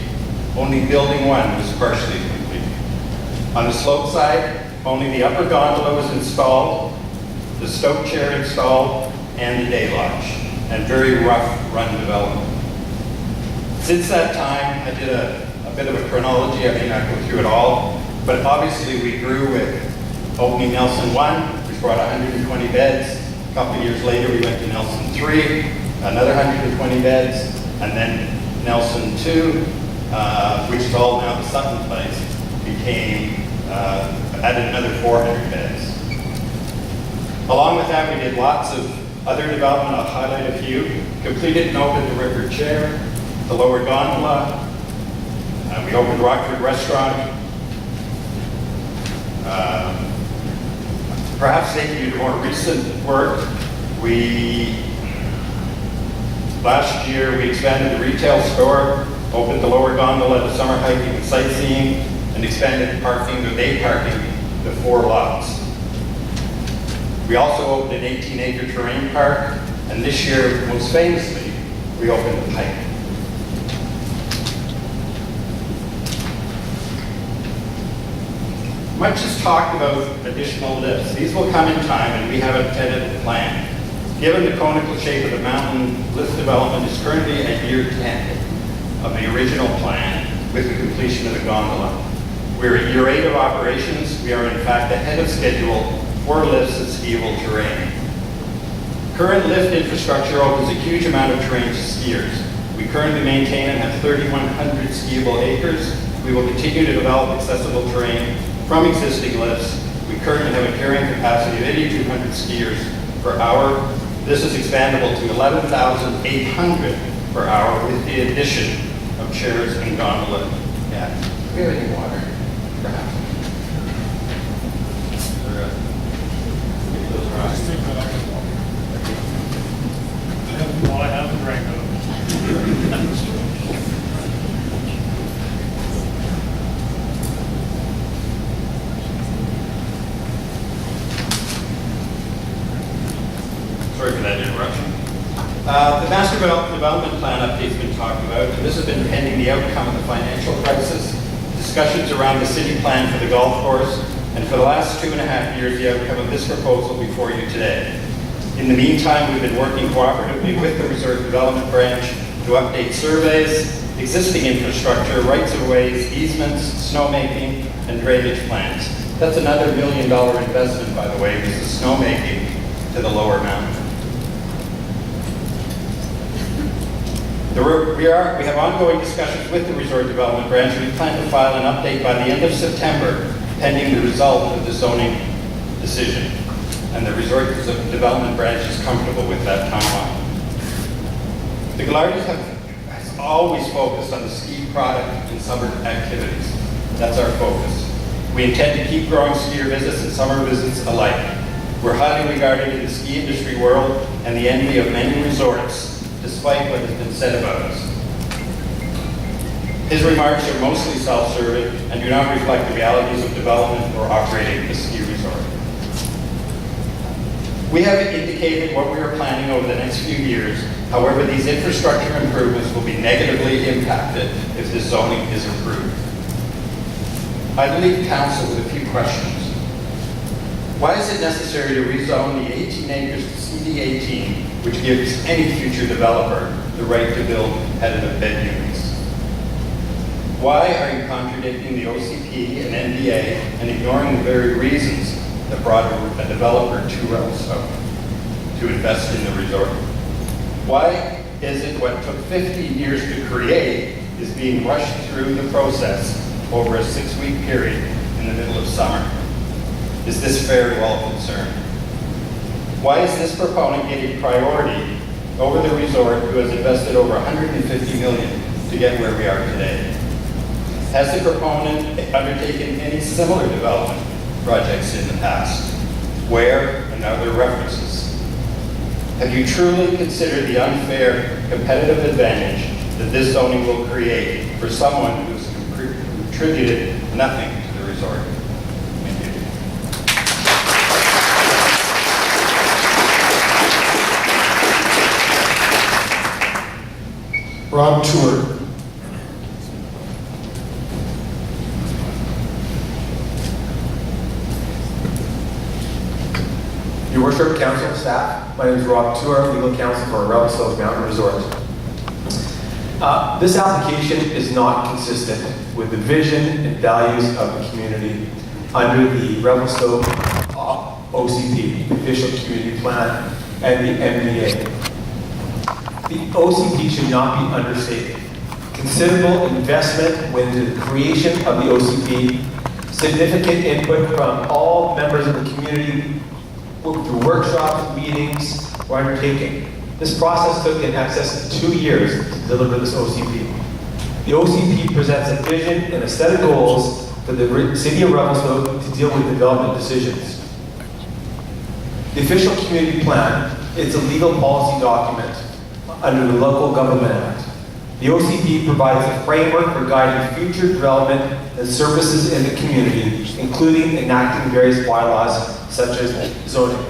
Only Building 1 was partially complete. On the slope side, only the upper gondola was installed, the stoke chair installed, and the day lodge, and very rough run development. Since that time, I did a bit of a chronology. I may not go through it all, but obviously we grew with opening Nelson 1, which brought 120 beds. A couple of years later, we went to Nelson 3, another 120 beds, and then Nelson 2, which is all now the Sutton place, added another 400 beds. Along with that, we did lots of other development. I'll highlight a few. Completed and opened the River Chair, the Lower Gondola. We opened Rockford Restaurant. Perhaps taking you to more recent work, last year we expanded the retail store, opened the Lower Gondola to summer hiking and sightseeing, and expanded parking to day parking to 4 lots. We also opened an 18-acre terrain park, and this year, most famously, we opened the Pike. Much is talked about additional lifts. These will come in time, and we have a tentative plan. Given the conical shape of the mountain, lift development is currently at year 10 of the original plan with the completion of the gondola. We're at year 8 of operations. We are in fact ahead of schedule for lifts at skiable terrain. Current lift infrastructure opens a huge amount of terrain to skiers. We currently maintain and have 3,100 skiable acres. We will continue to develop accessible terrain from existing lifts. We currently have a carrying capacity of 8,200 skiers per hour. This is expandable to 11,800 per hour with the addition of chairs and gondola. Yeah. Do we have any water? Perhaps. Those rocks. Well, I haven't drank them. Sorry for that interruption. The Master Development Plan update's been talked about, and this has been pending the outcome of the financial crisis, discussions around the city plan for the golf course, and for the last 2.5 years, the outcome of this proposal before you today. In the meantime, we've been working cooperatively with the Resort Development Branch to update surveys, existing infrastructure, rights-of-ways, easements, snowmaking, and drainage plans. That's another $1 million investment, by the way, is the snowmaking to the lower mountain. We have ongoing discussions with the Resort Development Branch, and we plan to file an update by the end of September, pending the result of the zoning decision. And the Resort Development Branch is comfortable with that timeline. The Ghilardi's has always focused on the ski product and summer activities. That's our focus. We intend to keep growing skier visits and summer visits alike. We're highly regarded in the ski industry world and the envy of many resorts, despite what has been said about us. His remarks are mostly self-serving and do not reflect the realities of development or operating a ski resort. We have indicated what we are planning over the next few years. However, these infrastructure improvements will be negatively impacted if this zoning is approved. I'd leave council with a few questions. Why is it necessary to rezone the 18 acres to CD18, which gives any future developer the right to build competitive bed units? Why are you contradicting the OCP and NBA and ignoring the very reasons that brought a developer to Revelstoke to invest in the resort? Why is it what took 50 years to create is being rushed through the process over a 6-week period in the middle of summer? Is this fair to all concerned? Why is this proponent getting priority over the resort who has invested over $150 million to get where we are today? Has the proponent undertaken any similar development projects in the past? Where and are there references? Have you truly considered the unfair competitive advantage that this zoning will create for someone who's contributed nothing to the resort? Thank you. Rob Tour. Your Worship, Council, and staff, my name is Rob Tour, legal counsel for Revelstoke Mountain Resort. This application is not consistent with the vision and values of the community under the Revelstoke OCP, Official Community Plan, and the MDA. The OCP should not be understated. Considerable investment went into the creation of the OCP, significant input from all members of the community through workshops, meetings were undertaken. This process took in excess of 2 years to deliver this OCP. The OCP presents a vision and a set of goals for the City of Revelstoke to deal with development decisions. The Official Community Plan is a legal policy document under the Local Government Act. The OCP provides a framework for guiding future development and services in the community, including enacting various bylaws such as zoning.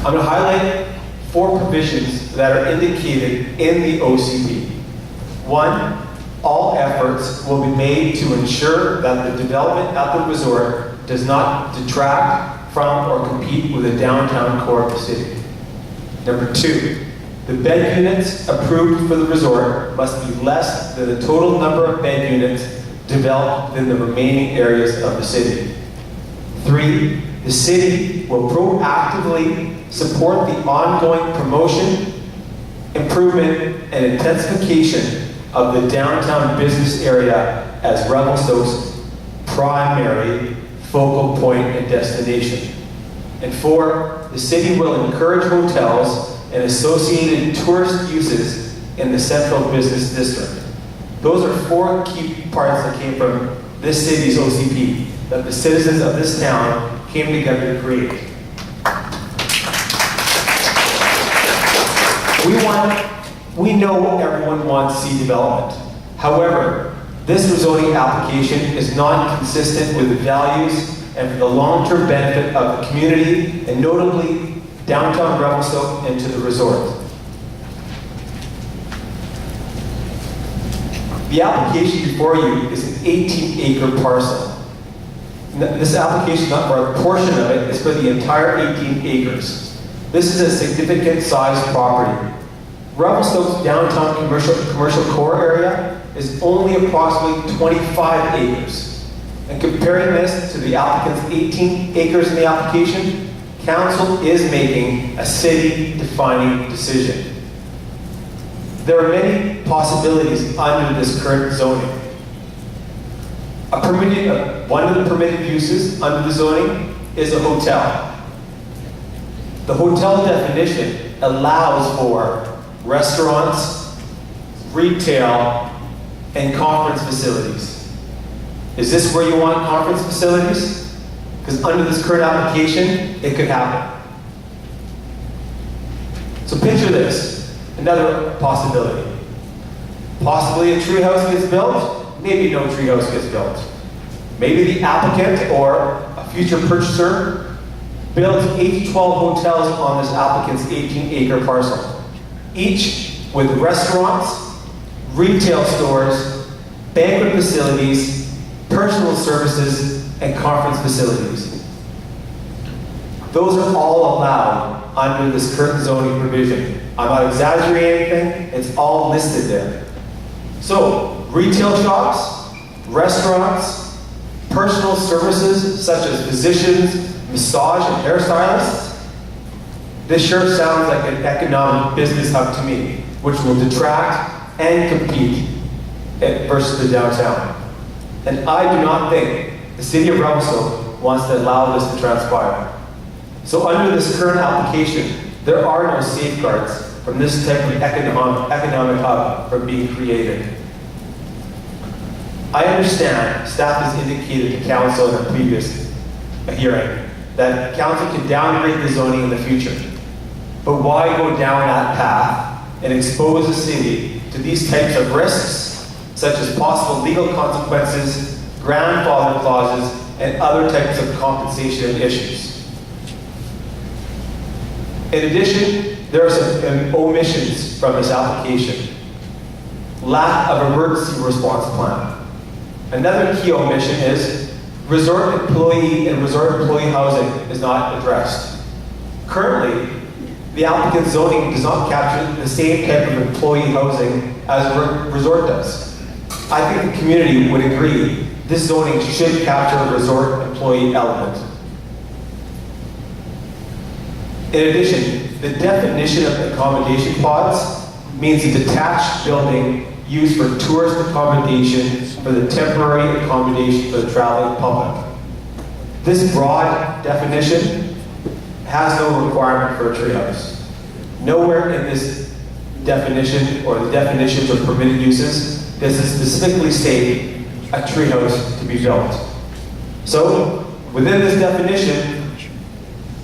I'm going to highlight 4 provisions that are indicated in the OCP. 1, all efforts will be made to ensure that the development at the resort does not detract from or compete with the downtown core of the city. Number 2, the bed units approved for the resort must be less than the total number of bed units developed within the remaining areas of the city. 3, the city will proactively support the ongoing promotion, improvement, and intensification of the downtown business area as Revelstoke's primary focal point and destination. And 4, the city will encourage hotels and associated tourist uses in the central business district. Those are 4 key parts that came from this city's OCP that the citizens of this town came together to create. We know everyone wants to see development. However, this rezoning application is not consistent with the values and for the long-term benefit of the community, and notably downtown Revelstoke and to the resort. The application before you is an 18-acre parcel. This application is not for a portion of it, it's for the entire 18 acres. This is a significant sized property. Revelstoke's downtown commercial core area is only approximately 25 acres. And comparing this to the applicant's 18 acres in the application, Council is making a city-defining decision. There are many possibilities under this current zoning. One of the permitted uses under the zoning is a hotel. The hotel definition allows for restaurants, retail, and conference facilities. Is this where you want conference facilities? Because under this current application, it could happen. So picture this, another possibility. Possibly a treehouse gets built, maybe no treehouse gets built. Maybe the applicant or a future purchaser builds 8 to 12 hotels on this applicant's 18-acre parcel, each with restaurants, retail stores, banquet facilities, personal services, and conference facilities. Those are all allowed under this current zoning provision. I'm not exaggerating anything, it's all listed there. So, retail shops, restaurants, personal services such as physicians, massage and hairstylists. This sure sounds like an economic business hub to me, which will detract and compete versus the downtown. And I do not think the city of Revelstoke wants to allow this to transpire. So under this current application, there are no safeguards from this type of economic hub from being created. I understand staff has indicated to council in a previous hearing that council can downgrade the zoning in the future. But why go down that path and expose the city to these types of risks, such as possible legal consequences, grandfather clauses, and other types of compensation issues? In addition, there are some omissions from this application. Lack of emergency response plan. Another key omission is resort employee and resort employee housing is not addressed. Currently, the applicant's zoning does not capture the same type of employee housing as a resort does. I think the community would agree this zoning should capture a resort employee element. In addition, the definition of accommodation pods means a detached building used for tourist accommodation for the temporary accommodation for the traveling public. This broad definition has no requirement for a treehouse. Nowhere in this definition or the definitions of permitted uses does it specifically state a treehouse to be built. So, within this definition,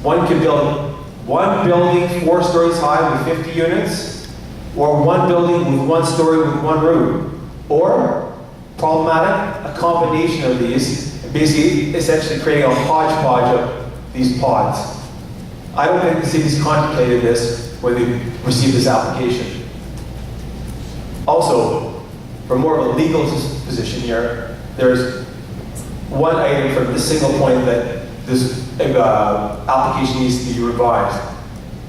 one can build one building 4 stories high with 50 units, or one building with 1 story with 1 room, or problematic, a combination of these, basically essentially creating a hodgepodge of these pods. I don't think the city's contemplated this when they received this application. Also, from more of a legal position here, there's one item from this single point that this application needs to be revised.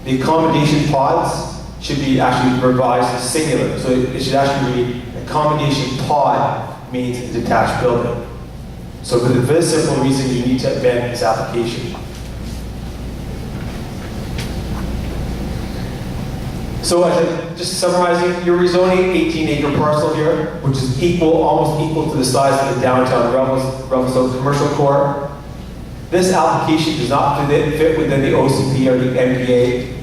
The accommodation pods should be actually revised to singular. So it should actually read, accommodation pod means a detached building. So for the very simple reason, you need to amend this application. So just summarizing, you're rezoning 18-acre parcel here, which is almost equal to the size of the downtown Revelstoke commercial core. This application does not fit within the OCP or the MDA.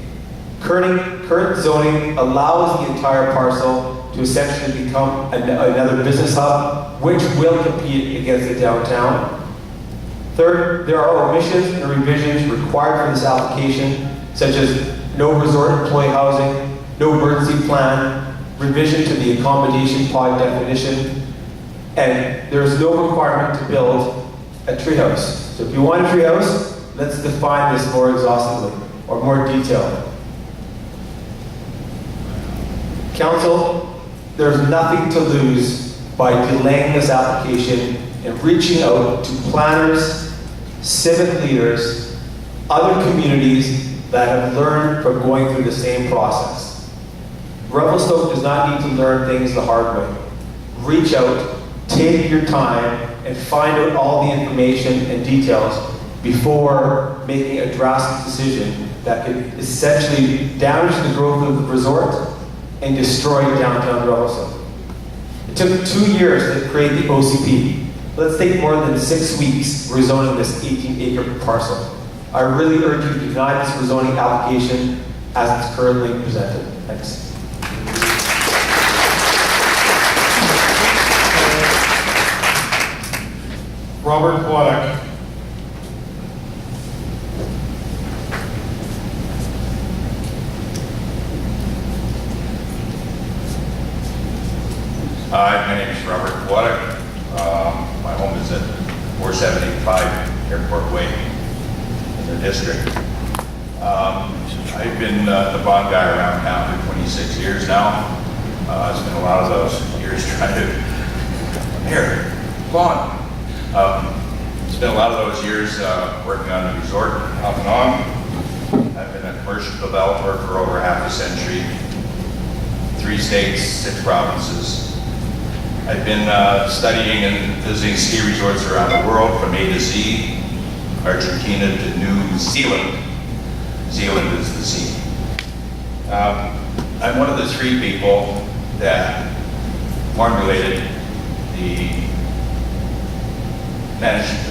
Current zoning allows the entire parcel to essentially become another business hub, which will compete against the downtown. Third, there are omissions and revisions required for this application, such as no resort employee housing, no emergency plan, revision to the accommodation pod definition, and there is no requirement to build a treehouse. So if you want a treehouse, let's define this more exhaustively or more detailed. Council, there's nothing to lose by delaying this application and reaching out to planners, civic leaders, other communities that have learned from going through the same process. Revelstoke does not need to learn things the hard way. Reach out, take your time, and find out all the information and details before making a drastic decision that could essentially damage the growth of the resort and destroy downtown Revelstoke. It took 2 years to create the OCP. Let's take more than 6 weeks rezoning this 18-acre parcel. I really urge you to deny this rezoning application as it's currently presented. Thanks. Robert Władek. Hi, my name is Robert Władek. My home is at 4785 Airport Way in the district. I've been the bond guy around town for 26 years now. It's been a lot of those years trying to, here, bond. It's been a lot of those years working on the resort off and on. I've been a commercial developer for over half a century, 3 states, 6 provinces. I've been studying and visiting ski resorts around the world from A to Z, Argentina to New Zealand. Zealand is the sea. I'm one of the 3 people that formulated the managed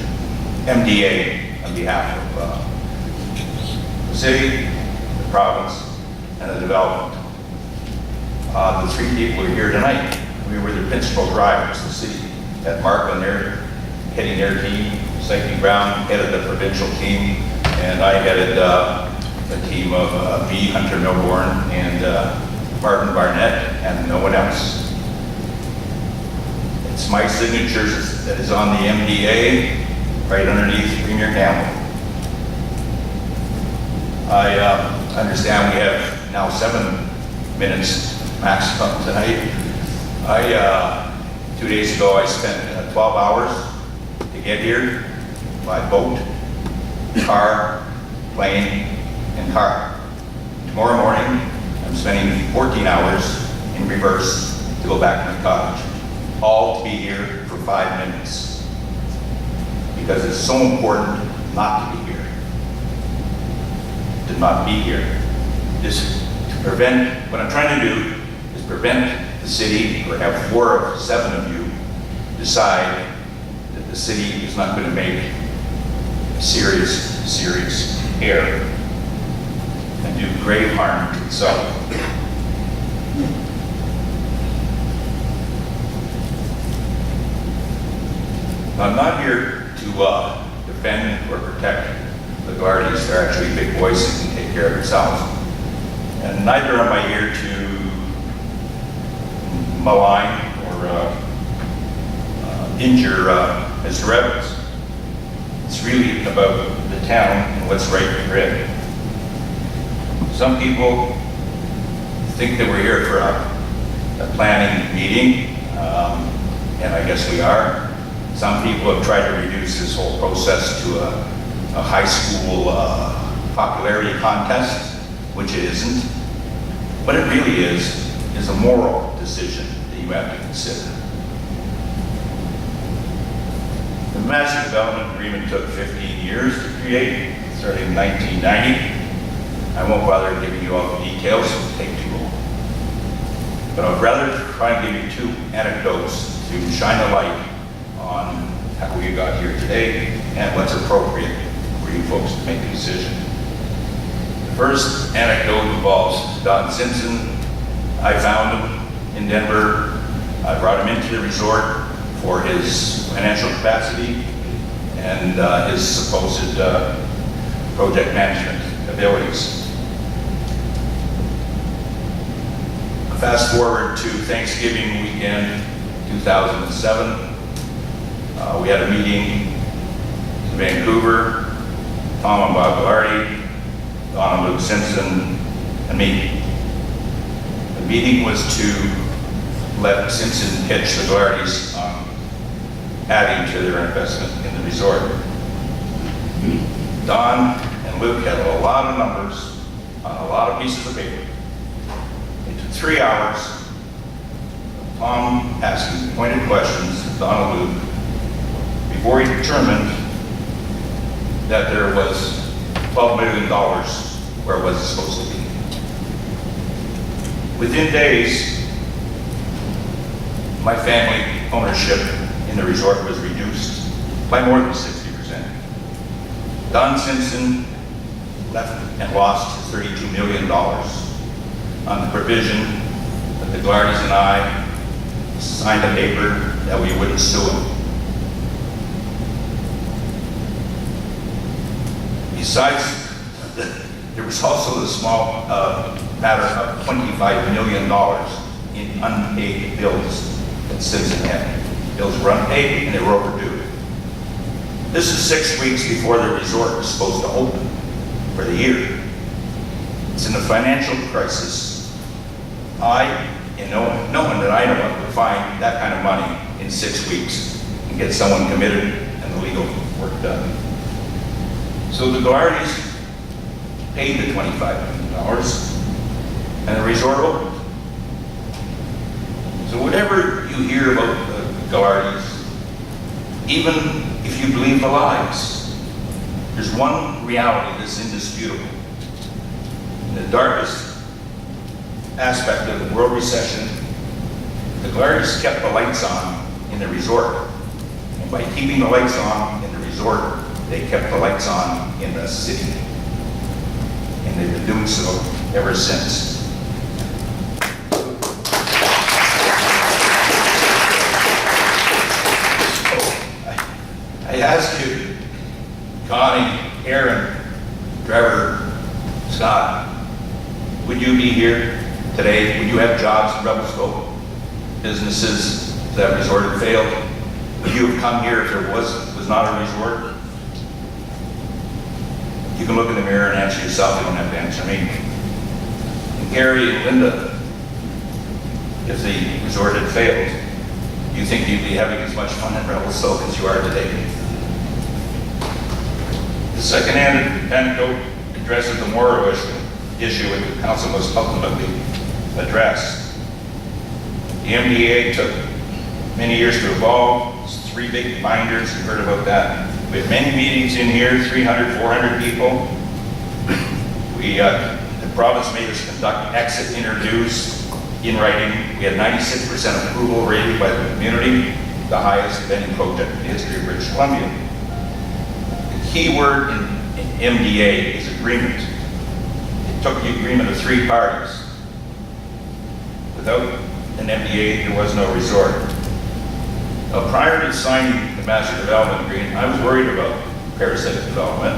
MDA on behalf of the city, the province, and the development. The 3 people are here tonight. We were the principal drivers. The city had Mark on there, heading their team. Psyche Brown headed the provincial team, and I headed a team of me, Hunter Milborn, and Martin Barnett, and no one else. It's my signature that is on the MDA, right underneath Premier Campbell. I understand we have now 7 minutes maximum tonight. 2 days ago, I spent 12 hours to get here by boat, car, plane, and car. Tomorrow morning, I'm spending 14 hours in reverse to go back to my cottage, all to be here for 5 minutes. Because it's so important not to be here, to not be here. Just to prevent, what I'm trying to do is prevent the city, or have 4 of 7 of you decide that the city is not going to make a serious error and do great harm to itself. I'm not here to defend or protect the Gardays. They're actually big boys that can take care of themselves. And neither am I here to malign or injure Mr. Evans. It's really about the town and what's right for it. Some people think that we're here for a planning meeting. and I guess we are. Some people have tried to reduce this whole process to a high school popularity contest, which it isn't. What it really is a moral decision that you have to consider. The Master Development Agreement took 15 years to create, starting in 1990. I won't bother giving you all the details, it will take too long. But I'd rather try and give you two anecdotes to shine a light on how we got here today and what's appropriate for you folks to make a decision. The first anecdote involves Don Simpson. I found him in Denver. I brought him into the resort for his financial capacity and his supposed project management abilities. Fast forward to Thanksgiving weekend 2007. We had a meeting in Vancouver, Tom and Bob Ghilardi, Don and Luke Simpson, and me. The meeting was to let Simpson pitch the Ghilardis on adding to their investment in the resort. Don and Luke had a lot of numbers on a lot of pieces of paper. It took 3 hours. Tom asking pointed questions to Don and Luke before he determined that there was $12 million where it wasn't supposed to be. Within days, my family ownership in the resort was reduced by more than 60%. Don Simpson left and lost his $32 million on the provision that the Ghilardis and I signed a paper that we wouldn't sue him. Besides, there was also the small matter of $25 million in unpaid bills that Simpson had. Bills were unpaid and they were overdue. This is 6 weeks before the resort was supposed to open for the year. It's in a financial crisis. No one that I know of would find that kind of money in 6 weeks and get someone committed and the legal work done. So the Ghilardis paid the $25 million and the resort opened. So whatever you hear about the Ghilardis, even if you believe the lies, there's one reality that's indisputable. In the darkest aspect of the world recession, the Ghilardis kept the lights on in the resort. And by keeping the lights on in the resort, they kept the lights on in the city. And they've been doing so ever since. I ask you, Connie, Aaron, Trevor, Scott, would you be here today? Would you have jobs in Revelstoke? Businesses that resort had failed? Would you have come here if there was not a resort? You can look in the mirror and answer yourself. You don't have to answer me. And Gary and Linda, if the resort had failed, you think you'd be having as much fun in Revelstoke as you are today? The second anecdote addresses the moral issue that the council must ultimately address. The MDA took many years to evolve. It's 3 big binders, you've heard about that. We had many meetings in here, 300, 400 people. The province made us conduct exit interviews in writing. We had 96% approval rating by the community, the highest of any project in the history of British Columbia. The key word in MDA is agreement. It took the agreement of 3 parties. Without an MDA, there was no resort. Now, prior to signing the Master Development Agreement, I was worried about parasitic development,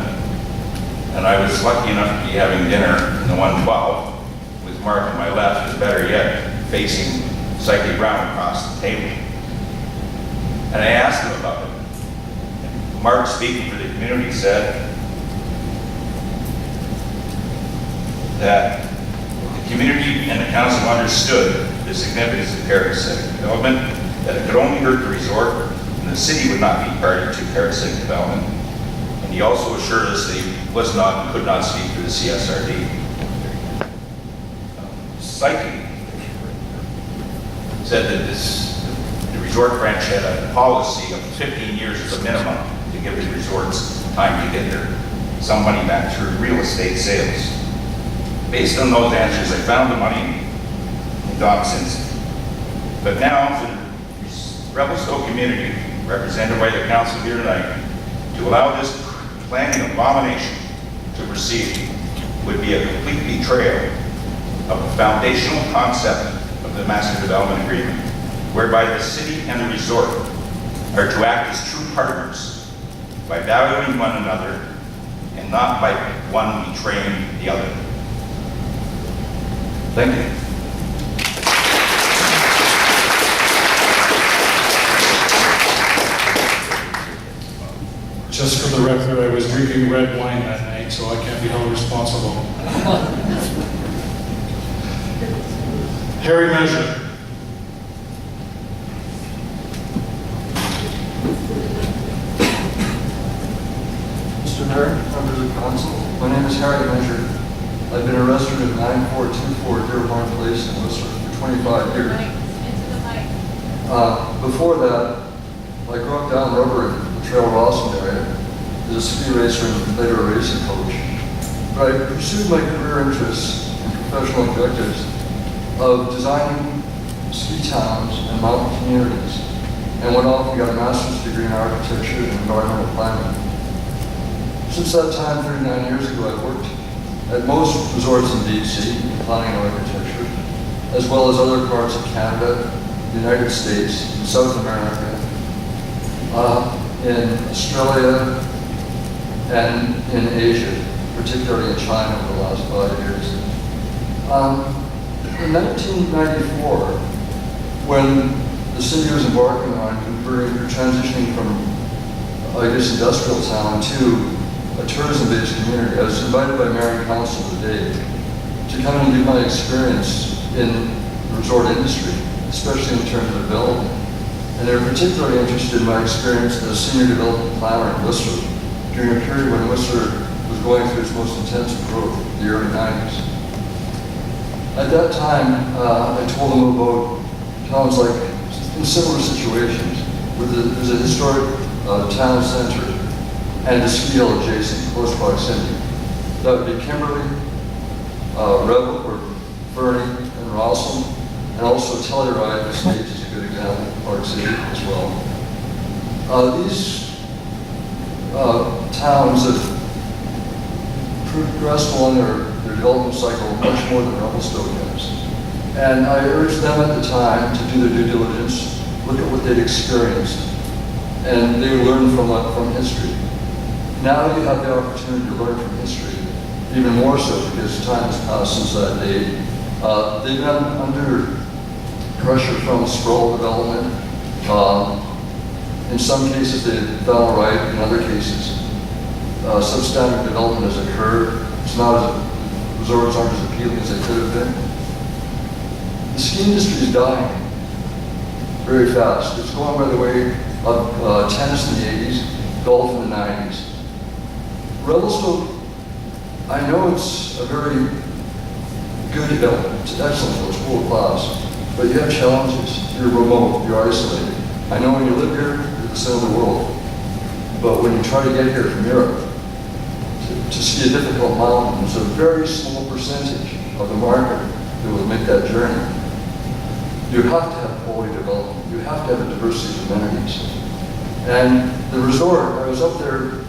and I was lucky enough to be having dinner in the 112 with Mark on my left, or better yet, facing Psyche Brown across the table. And I asked him about it. Mark, speaking for the community, said that the community and the council understood the significance of parasitic development that it could only hurt the resort and the city would not be party to parasitic development. And he also assured us that he was not and could not speak for the CSRD. Psyche said that the resort branch had a policy of 15 years as a minimum to give the resorts time to get some money back through real estate sales. Based on those answers, I found the money in Dobson's. But now, for the Revelstoke community, represented by the council here tonight, to allow this planning abomination to proceed would be a complete betrayal of the foundational concept of the Master Development Agreement, whereby the city and the resort are to act as true partners by valuing one another and not by one betraying the other. Thank you. Just for the record, I was drinking red wine that night, so I can't be held responsible. Harry Measure. Mr. Mayor, members of council, my name is Harry Measure. I've been a resident of 9424 Dearborn Place in Whistler for 25 years. Before that, I grew up down the river in the Trail Rawson area as a ski racer and later a racing coach. But I pursued my career interests and professional objectives of designing ski towns and mountain communities, and went off and got a master's degree in architecture and environmental planning. Since that time, 39 years ago, I've worked at most resorts in BC, planning and architecture, as well as other parts of Canada, the United States, and South America, in Australia, and in Asia, particularly in China over the last 5 years. In 1994, when the city was embarking on converting or transitioning from, I guess, industrial town to a tourism-based community, I was invited by Mayor and Council today to come and give my experience in the resort industry, especially in terms of development. And they were particularly interested in my experience as a senior development planner in Whistler during a period when Whistler was going through its most intensive growth, the early 90s. At that time, I told them about towns like, in similar situations, where there's a historic town center and a ski hill adjacent, close proximity. That would be Kimberley, Revel, or Fernie, and Rawson, and also Telluride Estates is a good example, Park City as well. These towns have progressed along their development cycle much more than Revelstoke has. And I urged them at the time to do their due diligence, look at what they'd experienced, and they would learn from history. Now you have the opportunity to learn from history, even more so because time has passed since that day. They've been under pressure from sprawl development. In some cases they've done all right, in other cases substandard development has occurred. It's not as, resorts aren't as appealing as they could have been. The ski industry is dying very fast. It's going by the way of tennis in the 80s, golf in the 90s. Revelstoke, I know it's a very good development. It's excellent, it's world class, but you have challenges. You're remote, you're isolated. I know when you live here, you're the center of the world, but when you try to get here from Europe to ski a difficult mountain, there's a very small percentage of the market that will make that journey. You have to have quality development. You have to have a diversity of amenities. And the resort, I was up there,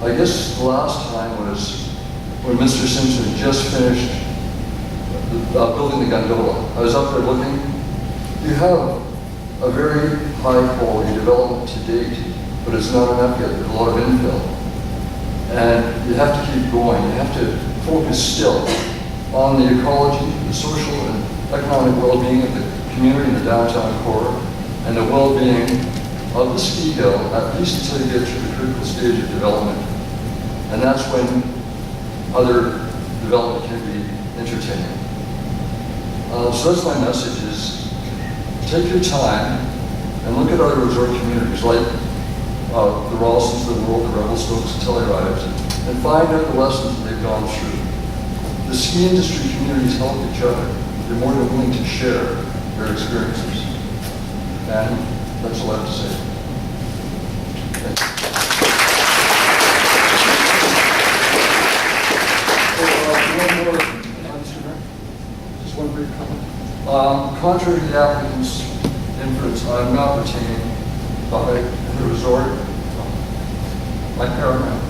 I guess the last time was when Mr. Simpson had just finished building the gondola. I was up there looking. You have a very high quality development to date, but it's not enough yet. There's a lot of infill. And you have to keep going. You have to focus still on the ecology, the social and economic well-being of the community in the downtown core, and the well-being of the ski hill, at least until you get to the critical stage of development. And that's when other development can be entertaining. So that's my message is, take your time and look at other resort communities like the Rawlsons of the world, the Revelstokes, and Tellurides, and find out the lessons that they've gone through. The ski industry communities help each other. They're more than willing to share their experiences. And that's all I have to say. Thank you. One more, just one brief comment. Contrary to the applicant's inference, I'm not retaining the height in the resort. My paramount.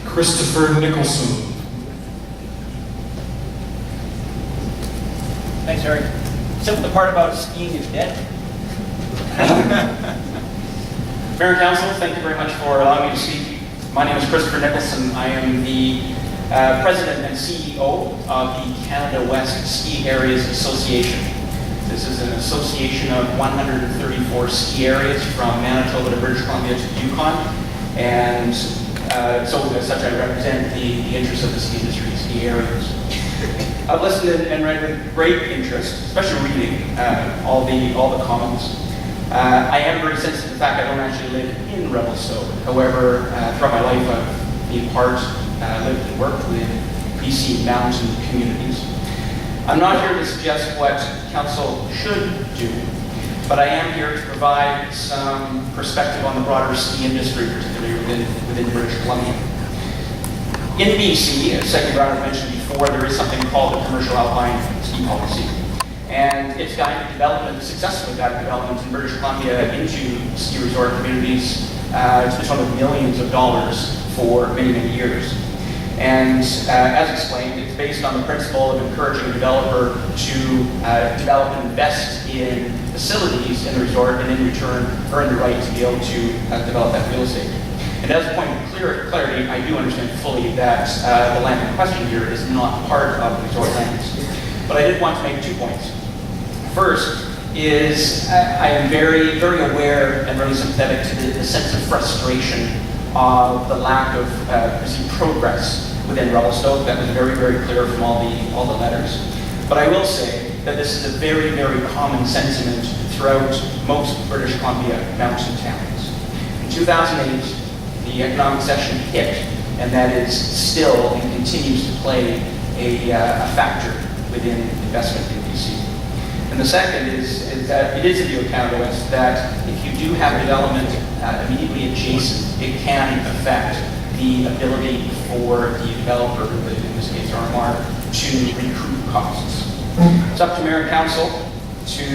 Christopher Nicholson. Thanks, Eric. Except the part about skiing is dead. Mayor and Council, thank you very much for allowing me to speak. My name is Christopher Nicholson. I am the President and CEO of the Canada West Ski Areas Association. This is an association of 134 ski areas from Manitoba to British Columbia to Yukon. And so as such, I represent the interests of the ski industry, ski areas. I've listened and read with great interest, especially reading all the comments. I am very sensitive to the fact I don't actually live in Revelstoke. However, throughout my life, I've been lived and worked with BC mountain communities. I'm not here to suggest what council should do, but I am here to provide some perspective on the broader ski industry, particularly within British Columbia. In BC, as Secretary Brown mentioned before, there is something called the Commercial Alpine Ski Policy. And it's guided development, successfully guided development in British Columbia into ski resort communities to the tune of millions of dollars for many, many years. And as explained, it's based on the principle of encouraging a developer to develop and invest in facilities in the resort and in return earn the right to be able to develop that real estate. And as a point of clarity, I do understand fully that the land in question here is not part of the resort lands. But I did want to make 2 points. First is I am very, very aware and really sympathetic to the sense of frustration of the lack of perceived progress within Revelstoke. That was very, very clear from all the letters. But I will say that this is a very, very common sentiment throughout most British Columbia mountain towns. In 2008, the economic recession hit, and that is still and continues to play a factor within investment in BC. And the second is that it is a view of Canada West that if you do have development immediately adjacent, it can affect the ability for the developer, in this case RMR, to recoup costs. It's up to Mayor and Council to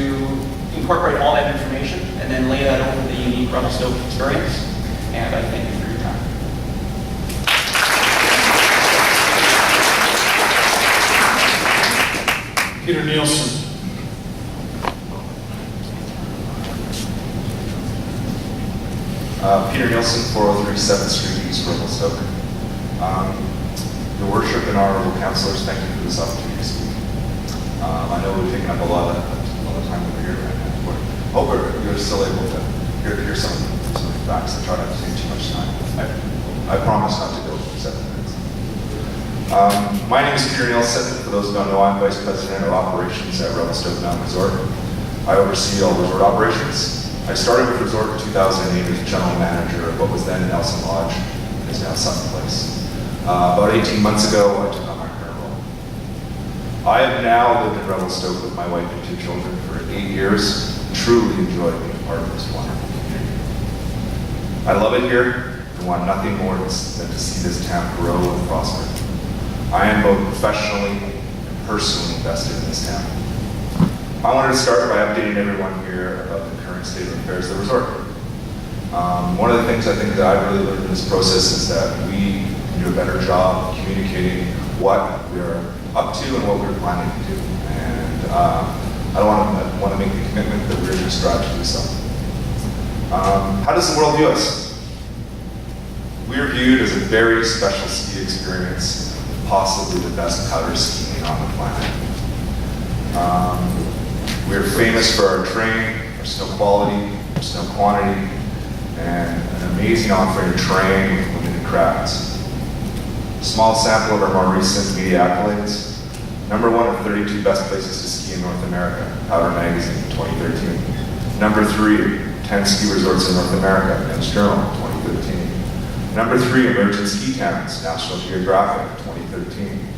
incorporate all that information and then lay that over the unique Revelstoke experience. And I thank you for your time. Peter Nielsen. Peter Nielsen, 403 7th Street, East Revelstoke. Your Worship and Honorable Councillors, thank you for this opportunity to speak. I know we've taken up a lot of time over here, and I hope you're still able to hear some facts. I try not to take too much time. I promise not to go for 7 minutes. My name is Peter Nielsen. For those who don't know, I'm Vice President of Operations at Revelstoke Mountain Resort. I oversee all resort operations. I started with Resort in 2008 as General Manager of what was then Nelson Lodge, and is now Sutton Place. About 18 months ago, I took on my current role. I have now lived in Revelstoke with my wife and 2 children for 8 years, and truly enjoyed being part of this wonderful community. I love it here and want nothing more than to see this town grow and prosper. I am both professionally and personally invested in this town. I wanted to start by updating everyone here about the current state of affairs of the resort. One of the things I think that I've really learned in this process is that we can do a better job of communicating what we are up to and what we're planning to do. And I want to make the commitment that we're going to strive to do so. How does the world view us? We are viewed as a very special ski experience, possibly the best powder skiing on the planet. We are famous for our terrain, our snow quality, our snow quantity, and an amazing offering of terrain with limited crowds. Small sample of our more recent media accolades. Number 1 of 32 best places to ski in North America, Powder Magazine, 2013. Number 3, 10 ski resorts in North America, Men's Journal, 2013. Number 3, Emerging Ski Towns, National Geographic, 2013.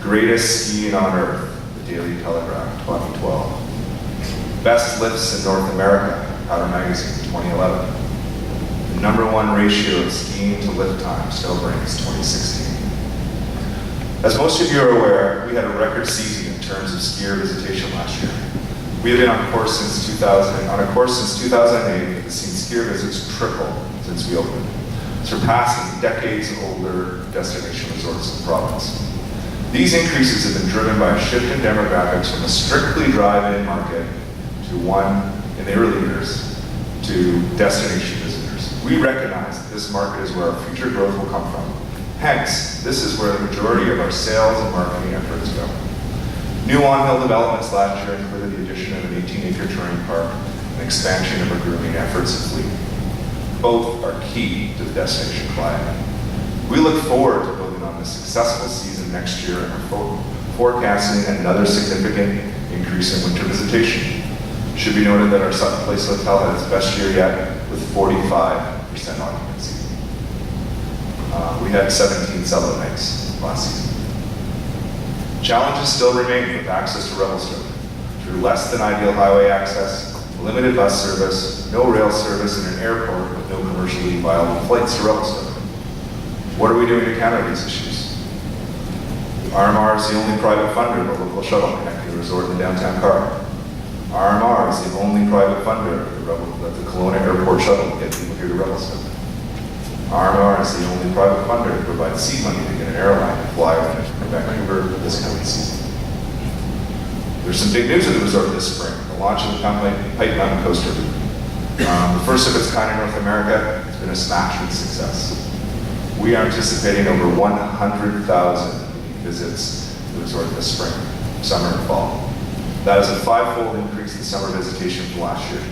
Greatest skiing on Earth, the Daily Telegraph, 2012. Best lifts in North America, Powder Magazine, 2011. The number 1 ratio of skiing to lift time, Snowbrains, 2016. As most of you are aware, we had a record season in terms of skier visitation last year. We have been on a course since 2008 that has seen skier visits triple since we opened, surpassing decades-older destination resorts in the province. These increases have been driven by a shift in demographics from a strictly drive-in market to one, in the early years, to destination visitors. We recognize that this market is where our future growth will come from. Hence, this is where the majority of our sales and marketing efforts go. New on-hill developments last year included the addition of an 18-acre touring park and expansion of our grooming efforts and fleet. Both are key to the destination client. We look forward to building on this successful season next year and are forecasting another significant increase in winter visitation. It should be noted that our Sutton Place Hotel had its best year yet with 45% occupancy. We had 17 cellar nights last season. Challenges still remain with access to Revelstoke. Through less than ideal highway access, limited bus service, no rail service, and an airport with no commercially viable flights to Revelstoke. What are we doing to counter these issues? RMR is the only private funder of a local shuttle connecting the resort and the downtown car. RMR is the only private funder of the Kelowna Airport shuttle to get people here to Revelstoke. RMR is the only private funder to provide seed money to get an airline to fly from Vancouver this coming season. There's some big news at the resort this spring, the launch of the Pipe Mountain Coaster. The first of its kind in North America. It's been a smash with success. We are anticipating over 100,000 visits to the resort this spring, summer and fall. That is a 5-fold increase in summer visitation from last year.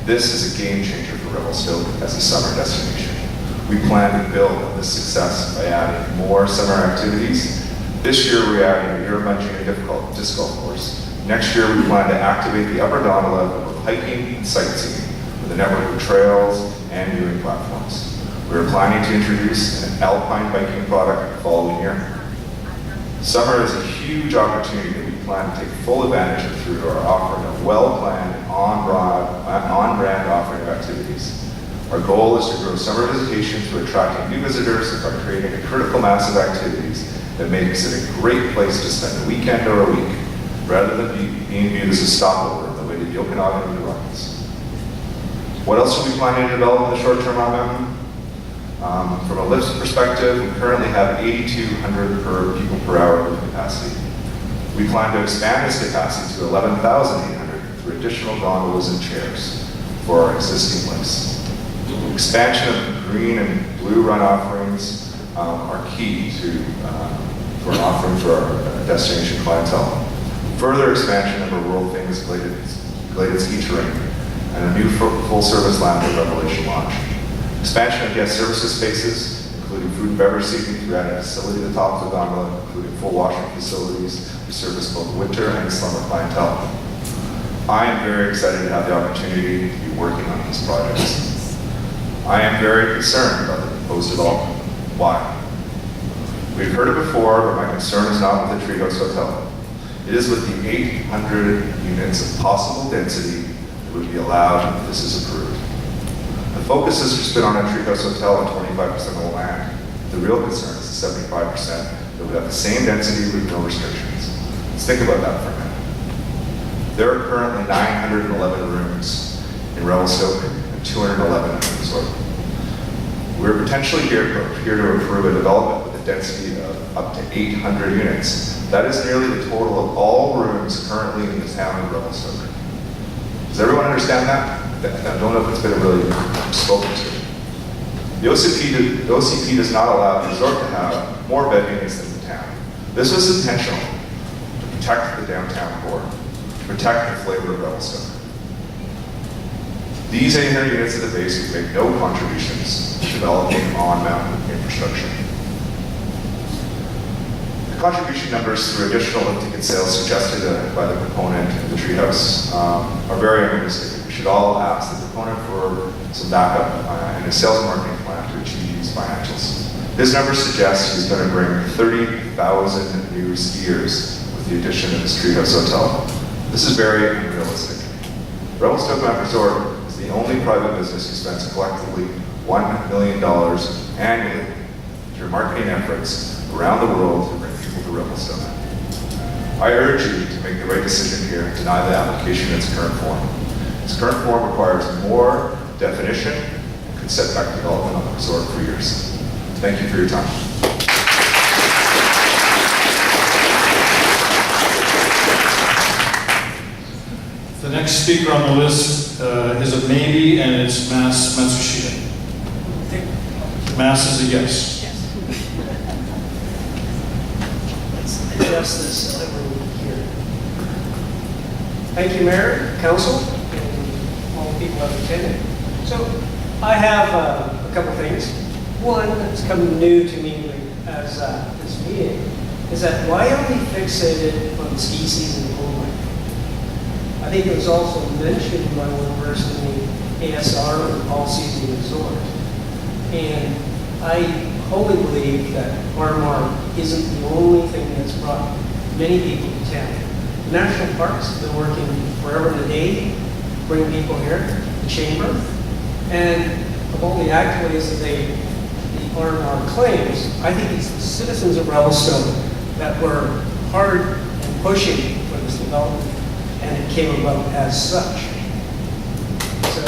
This is a game changer for Revelstoke as a summer destination. We plan to build on this success by adding more summer activities. This year we're adding a Euromungee and disc golf course. Next year we plan to activate the upper gondola for hiking and sightseeing with a network of trails and viewing platforms. We are planning to introduce an alpine biking product the following year. Summer is a huge opportunity that we plan to take full advantage of through our offering of well-planned, on-brand offering of activities. Our goal is to grow summer visitation through attracting new visitors and by creating a critical mass of activities that makes it a great place to spend a weekend or a week, rather than being viewed as a stopover on the way to the Okanagan and the Rockies. What else are we planning to develop in the short term on Mountain? From a lifts perspective, we currently have 8,200 people per hour lift capacity. We plan to expand this capacity to 11,800 through additional gondolas and chairs for our existing lifts. Expansion of green and blue run offerings are key to for an offering for our destination clientele. Further expansion of a world-famous gladed ski terrain and a new full-service lounge at Revelation Lodge. Expansion of guest services spaces, including food and beverage seating through adding a facility at the top of the gondola, including full washroom facilities to service both winter and summer clientele. I am very excited to have the opportunity to be working on these projects. I am very concerned about the proposed development. Why? We've heard it before, but my concern is not with the Treehouse Hotel. It is with the 800 units of possible density that would be allowed if this is approved. The focus has just been on a Treehouse Hotel at 25% of the land. The real concern is the 75% that would have the same density with no restrictions. Let's think about that for a minute. There are currently 911 rooms in Revelstoke and 211 in the resort. We're potentially here to approve a development with a density of up to 800 units. That is nearly the total of all rooms currently in the town of Revelstoke. Does everyone understand that? I don't know if it's been really spoken to. The OCP does not allow the resort to have more bed units than the town. This was intentional to protect the downtown core, to protect the flavor of Revelstoke. These 800 units at the base would make no contributions to developing on-mountain infrastructure. contribution numbers through additional lift ticket sales suggested by the proponent of the Treehouse are very unrealistic. We should all ask the proponent for some backup and a sales and marketing plan to achieve these financials. This number suggests he's going to bring 30,000 new skiers with the addition of this Treehouse Hotel. This is very unrealistic. Revelstoke Mountain Resort is the only private business who spends collectively $1 million annually through marketing efforts around the world to bring people to Revelstoke. I urge you to make the right decision here and deny the application in its current form. Its current form requires more definition and could set back development on the resort for years. Thank you for your time. The next speaker on the list is a maybe, and it's Mas Matsushita. Mas is a yes. Let's address this everyone here. Thank you, Mayor, Council, and all the people that have attended. So I have a couple things. One that's come new to me as this meeting is that why are we fixated on the ski season only? I think it was also mentioned by one person in the ASR and policies of the resort. And I wholly believe that RMR isn't the only thing that's brought many people to town. The national parks have been working forever and a day, bring people here, the chamber, and of all the accolades that the RMR claims, I think it's the citizens of Revelstoke that were hard and pushing for this development, and it came about as such. So,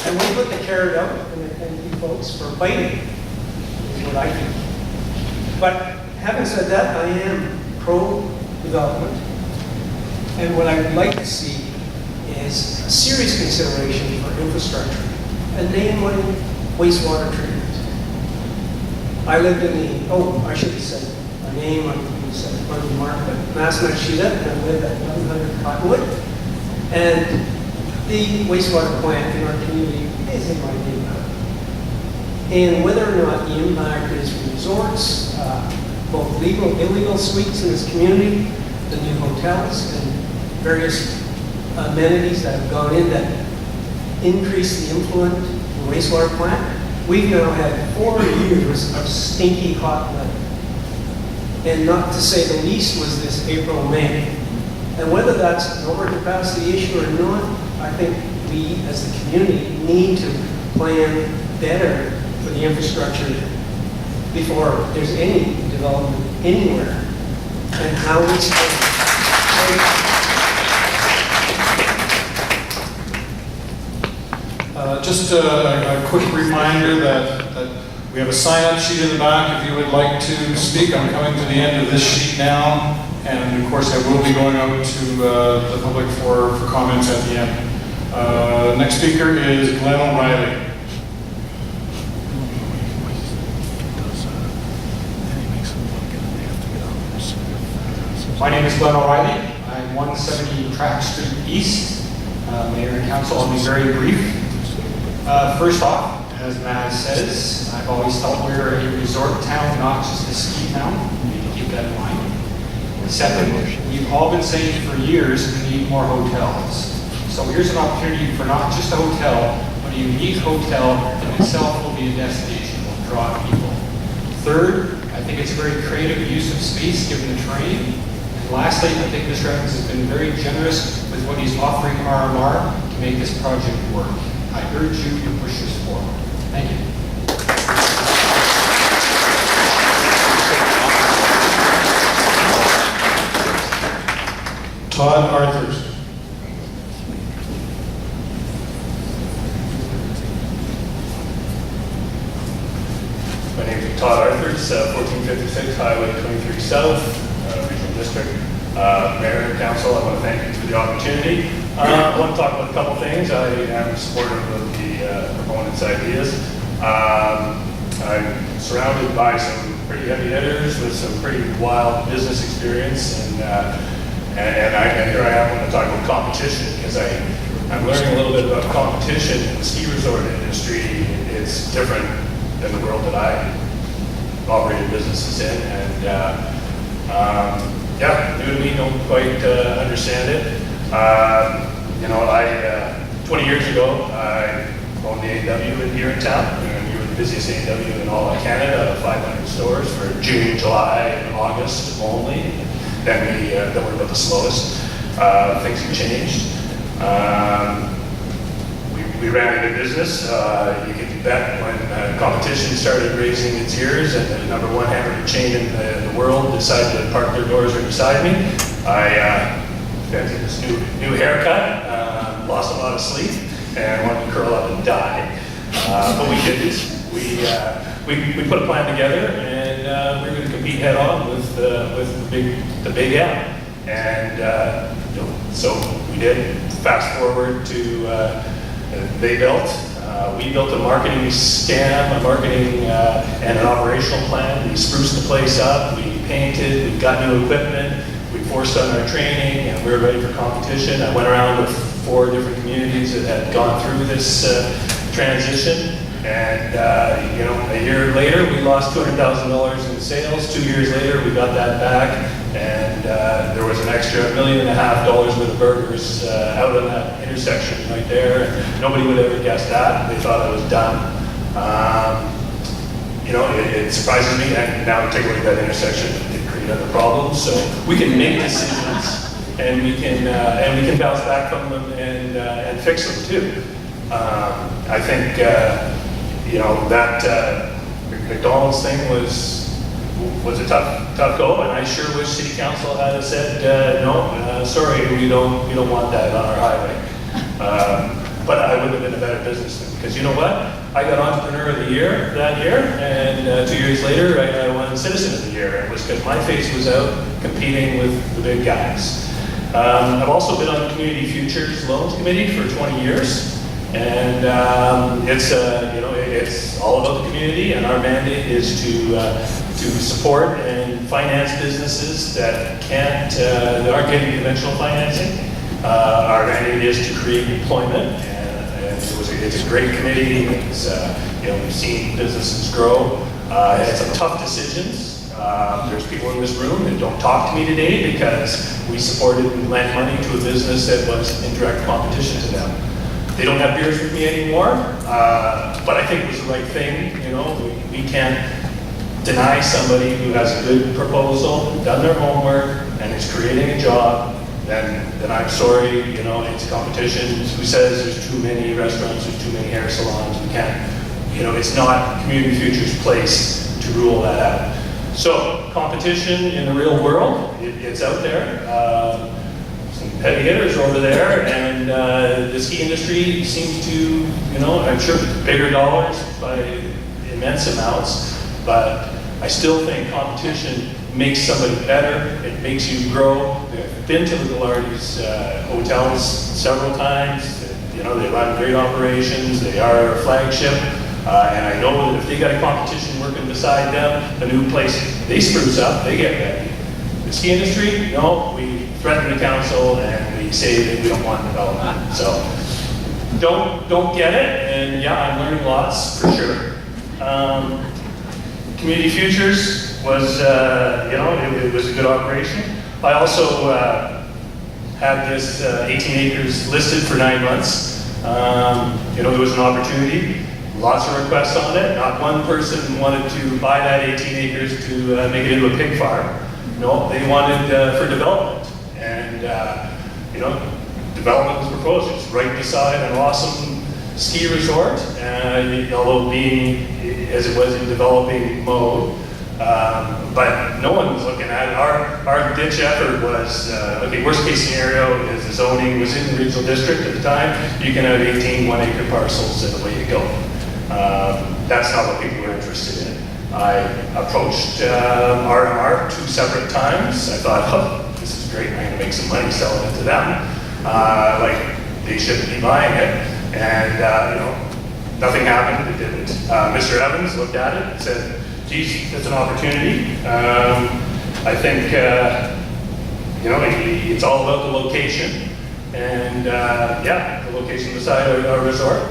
and we put the carrot out, and you folks for biting, is what I think. But having said that, I am pro-development, and what I would like to see is a serious consideration for infrastructure, and namely wastewater treatment. I lived in the, I should have said my name, I said part of the mark, but Mas Matsushita, and I live at 1100 Cottonwood, and the wastewater plant in our community is in my neighborhood. And whether or not the impact is for resorts, both legal and illegal suites in this community, the new hotels, and various amenities that have gone in that increase the influent of the wastewater plant, we've now had 4 years of stinky hot weather. And not to say the least was this April, May. And whether that's an overcapacity issue or not, I think we as the community need to plan better for the infrastructure before there's any development anywhere. And how we spend. Just a quick reminder that we have a sign-up sheet in the back if you would like to speak. I'm coming to the end of this sheet now, and of course I will be going out to the public for comments at the end. Next speaker is Glenn O'Reilly. My name is Glenn O'Reilly. I'm 170 Track Street East. Mayor and Council, I'll be very brief. First off, as Maz says, I've always felt we're a resort town, not just a ski town. We need to keep that in mind. Second, we've all been saying for years we need more hotels. So here's an opportunity for not just a hotel, but a unique hotel in itself will be a destination, will draw people. Third, I think it's a very creative use of space given the terrain. And lastly, I think Mr. Evans has been very generous with what he's offering RMR to make this project work. I urge you to push this forward. Thank you. Todd Arthurs. My name is Todd Arthurs, 1456 Highway 23 South, Regional District. Mayor and Council, I want to thank you for the opportunity. I want to talk about a couple things. I am supportive of the proponents' ideas. I'm surrounded by some pretty heavy hitters with some pretty wild business experience, and here I am going to talk about competition because I'm learning a little bit about competition in the ski resort industry. It's different than the world that I operated businesses in. And yeah, new to me, don't quite understand it. 20 years ago, I owned the A&W here in town, and we were the busiest A&W in all of Canada, 500 stores for June, July, and August only. Then we're about the slowest. Things have changed. We ran a good business. You can bet when competition started raising its ears and the number one hamburger chain in the world decided to park their doors right beside me, I invented this new haircut, lost a lot of sleep, and wanted to curl up and die. But we didn't. We put a plan together, and we were going to compete head on with the big M. And so we did. Fast forward to they built. We built a marketing scam, a marketing and an operational plan. We spruced the place up. We painted. We got new equipment. We forced on our training, and we were ready for competition. I went around with 4 different communities that had gone through this transition. And a year later, we lost $200,000 in sales. 2 years later, we got that back, and there was an extra $1.5 million worth of burgers out on that intersection right there. And nobody would ever guess that. They thought I was done. It surprises me. And now take away that intersection, it created other problems. So we can make decisions, and we can bounce back from them and fix them too. I think. That McDonald's thing was a tough go, and I sure wish City Council had said no, sorry, we don't want that on our highway. But I would have been a better businessman, because you know what? I got Entrepreneur of the Year that year, and 2 years later I won Citizen of the Year. It was because my face was out competing with the big guys. I've also been on Community Futures Loans Committee for 20 years. And it's all about the community, and our mandate is to support and finance businesses that aren't getting conventional financing. Our mandate is to create employment, and it's a great committee. We've seen businesses grow. It's some tough decisions. There's people in this room that don't talk to me today because we supported and lent money to a business that was in direct competition to them. They don't have beers with me anymore, but I think it was the right thing. We can't deny somebody who has a good proposal, done their homework, and is creating a job. Then I'm sorry. It's competition. Who says there's too many restaurants, there's too many hair salons? We can't. It's not Community Futures' place to rule that out. So competition in the real world, it's out there. Heavy hitters over there, and the ski industry seems to, I'm sure bigger dollars by immense amounts, but I still think competition makes somebody better. It makes you grow. I've been to the Ghilardi's hotels several times. They run great operations. They are a flagship, and I know that if they got a competition working beside them, a new place, they spruce up, they get ready. The ski industry, no, we threaten the council and we say that we don't want development. So don't get it, and yeah, I'm learning lots for sure. Community Futures was, it was a good operation. I also had this 18 acres listed for 9 months. There was an opportunity, lots of requests on it. Not one person wanted to buy that 18 acres to make it into a pig farm. No, they wanted for development. And, development was proposed. It's right beside an awesome ski resort, although being as it was in developing mode. But no one was looking at it. Our ditch effort was, worst case scenario is the zoning was in the regional district at the time. You can have 18 1-acre parcels and away you go. That's not what people were interested in. I approached RMR 2 separate times. I thought, this is great, I'm going to make some money selling it to them. They shouldn't be buying it. And, nothing happened, it didn't. Mr. Evans looked at it and said, geez, it's an opportunity. I think, it's all about the location. And, the location beside our resort.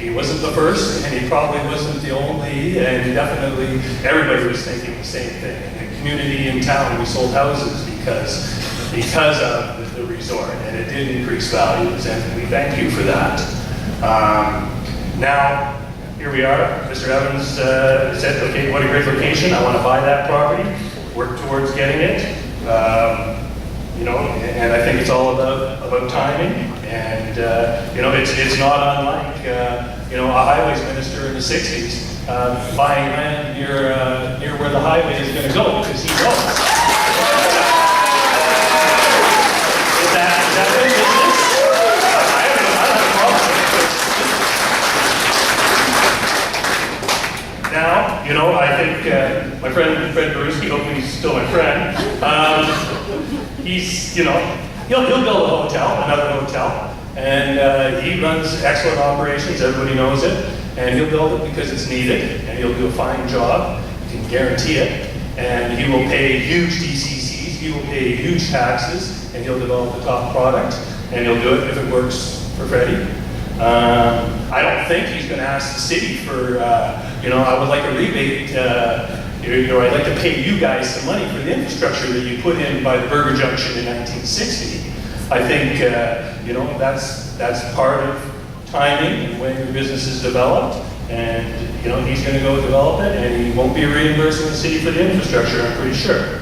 He wasn't the first, and he probably wasn't the only, and definitely everybody was thinking the same thing. In the community in town, we sold houses because of the resort, and it did increase values, and we thank you for that. Now, here we are. Mr. Evans said, okay, what a great location. I want to buy that property, work towards getting it. You know, and I think it's all about timing. And, you know, it's not unlike, you know, a highways minister in the 60s buying land near where the highway is going to go, because he knows. Is that good business? I don't have a problem. Now, you know, I think my friend Fred Baruski, hopefully he's still my friend, he's, you know, he'll build a hotel, another hotel, and he runs excellent operations, everybody knows it, and he'll build it because it's needed, and he'll do a fine job, you can guarantee it, and he will pay huge DCCs, he will pay huge taxes, and he'll develop the top product, and he'll do it if it works for Freddie. I don't think he's going to ask the city for, you know, I would like a rebate, you know, I'd like to pay you guys some money for the infrastructure that you put in by the Burger Junction in 1960. I think, you know, that's part of timing and when your business is developed, and, you know, he's going to go develop it, and he won't be reimbursing the city for the infrastructure, I'm pretty sure.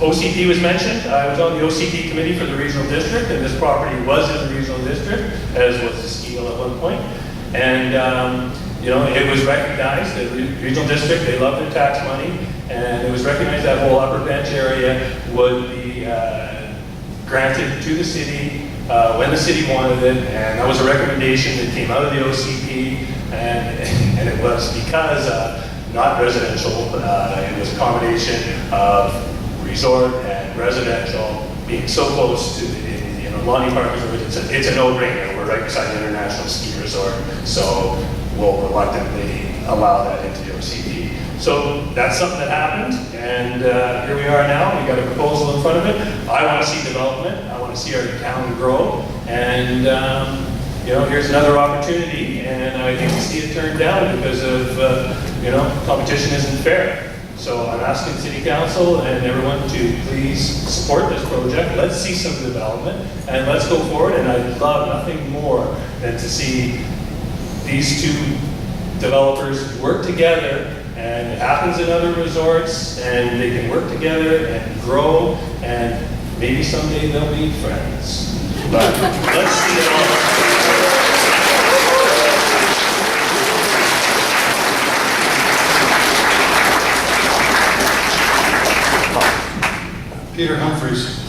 OCP was mentioned. I was on the OCP committee for the regional district, and this property was in the regional district, as was the ski hill at one point. And, you know, it was recognized that the regional district, they love their tax money, and it was recognized that whole upper bench area would be granted to the city when the city wanted it, and that was a recommendation that came out of the OCP, and it was because not residential, it was a combination of resort and residential being so close to the, you know, Lonnie Park Resort. It's a no-brainer. We're right beside the International Ski Resort, so we'll reluctantly allow that into the OCP. So that's something that happened, and here we are now. We got a proposal in front of it. I want to see development. I want to see our town grow, and you know, here's another opportunity, and I hate to see it turned down because of you know, competition isn't fair. So I'm asking City Council and everyone to please support this project. Let's see some development, and let's go forward. And I'd love nothing more than to see these two developers work together, and it happens in other resorts, and they can work together and grow, and maybe someday they'll be friends. But let's see it all. Peter Humphreys.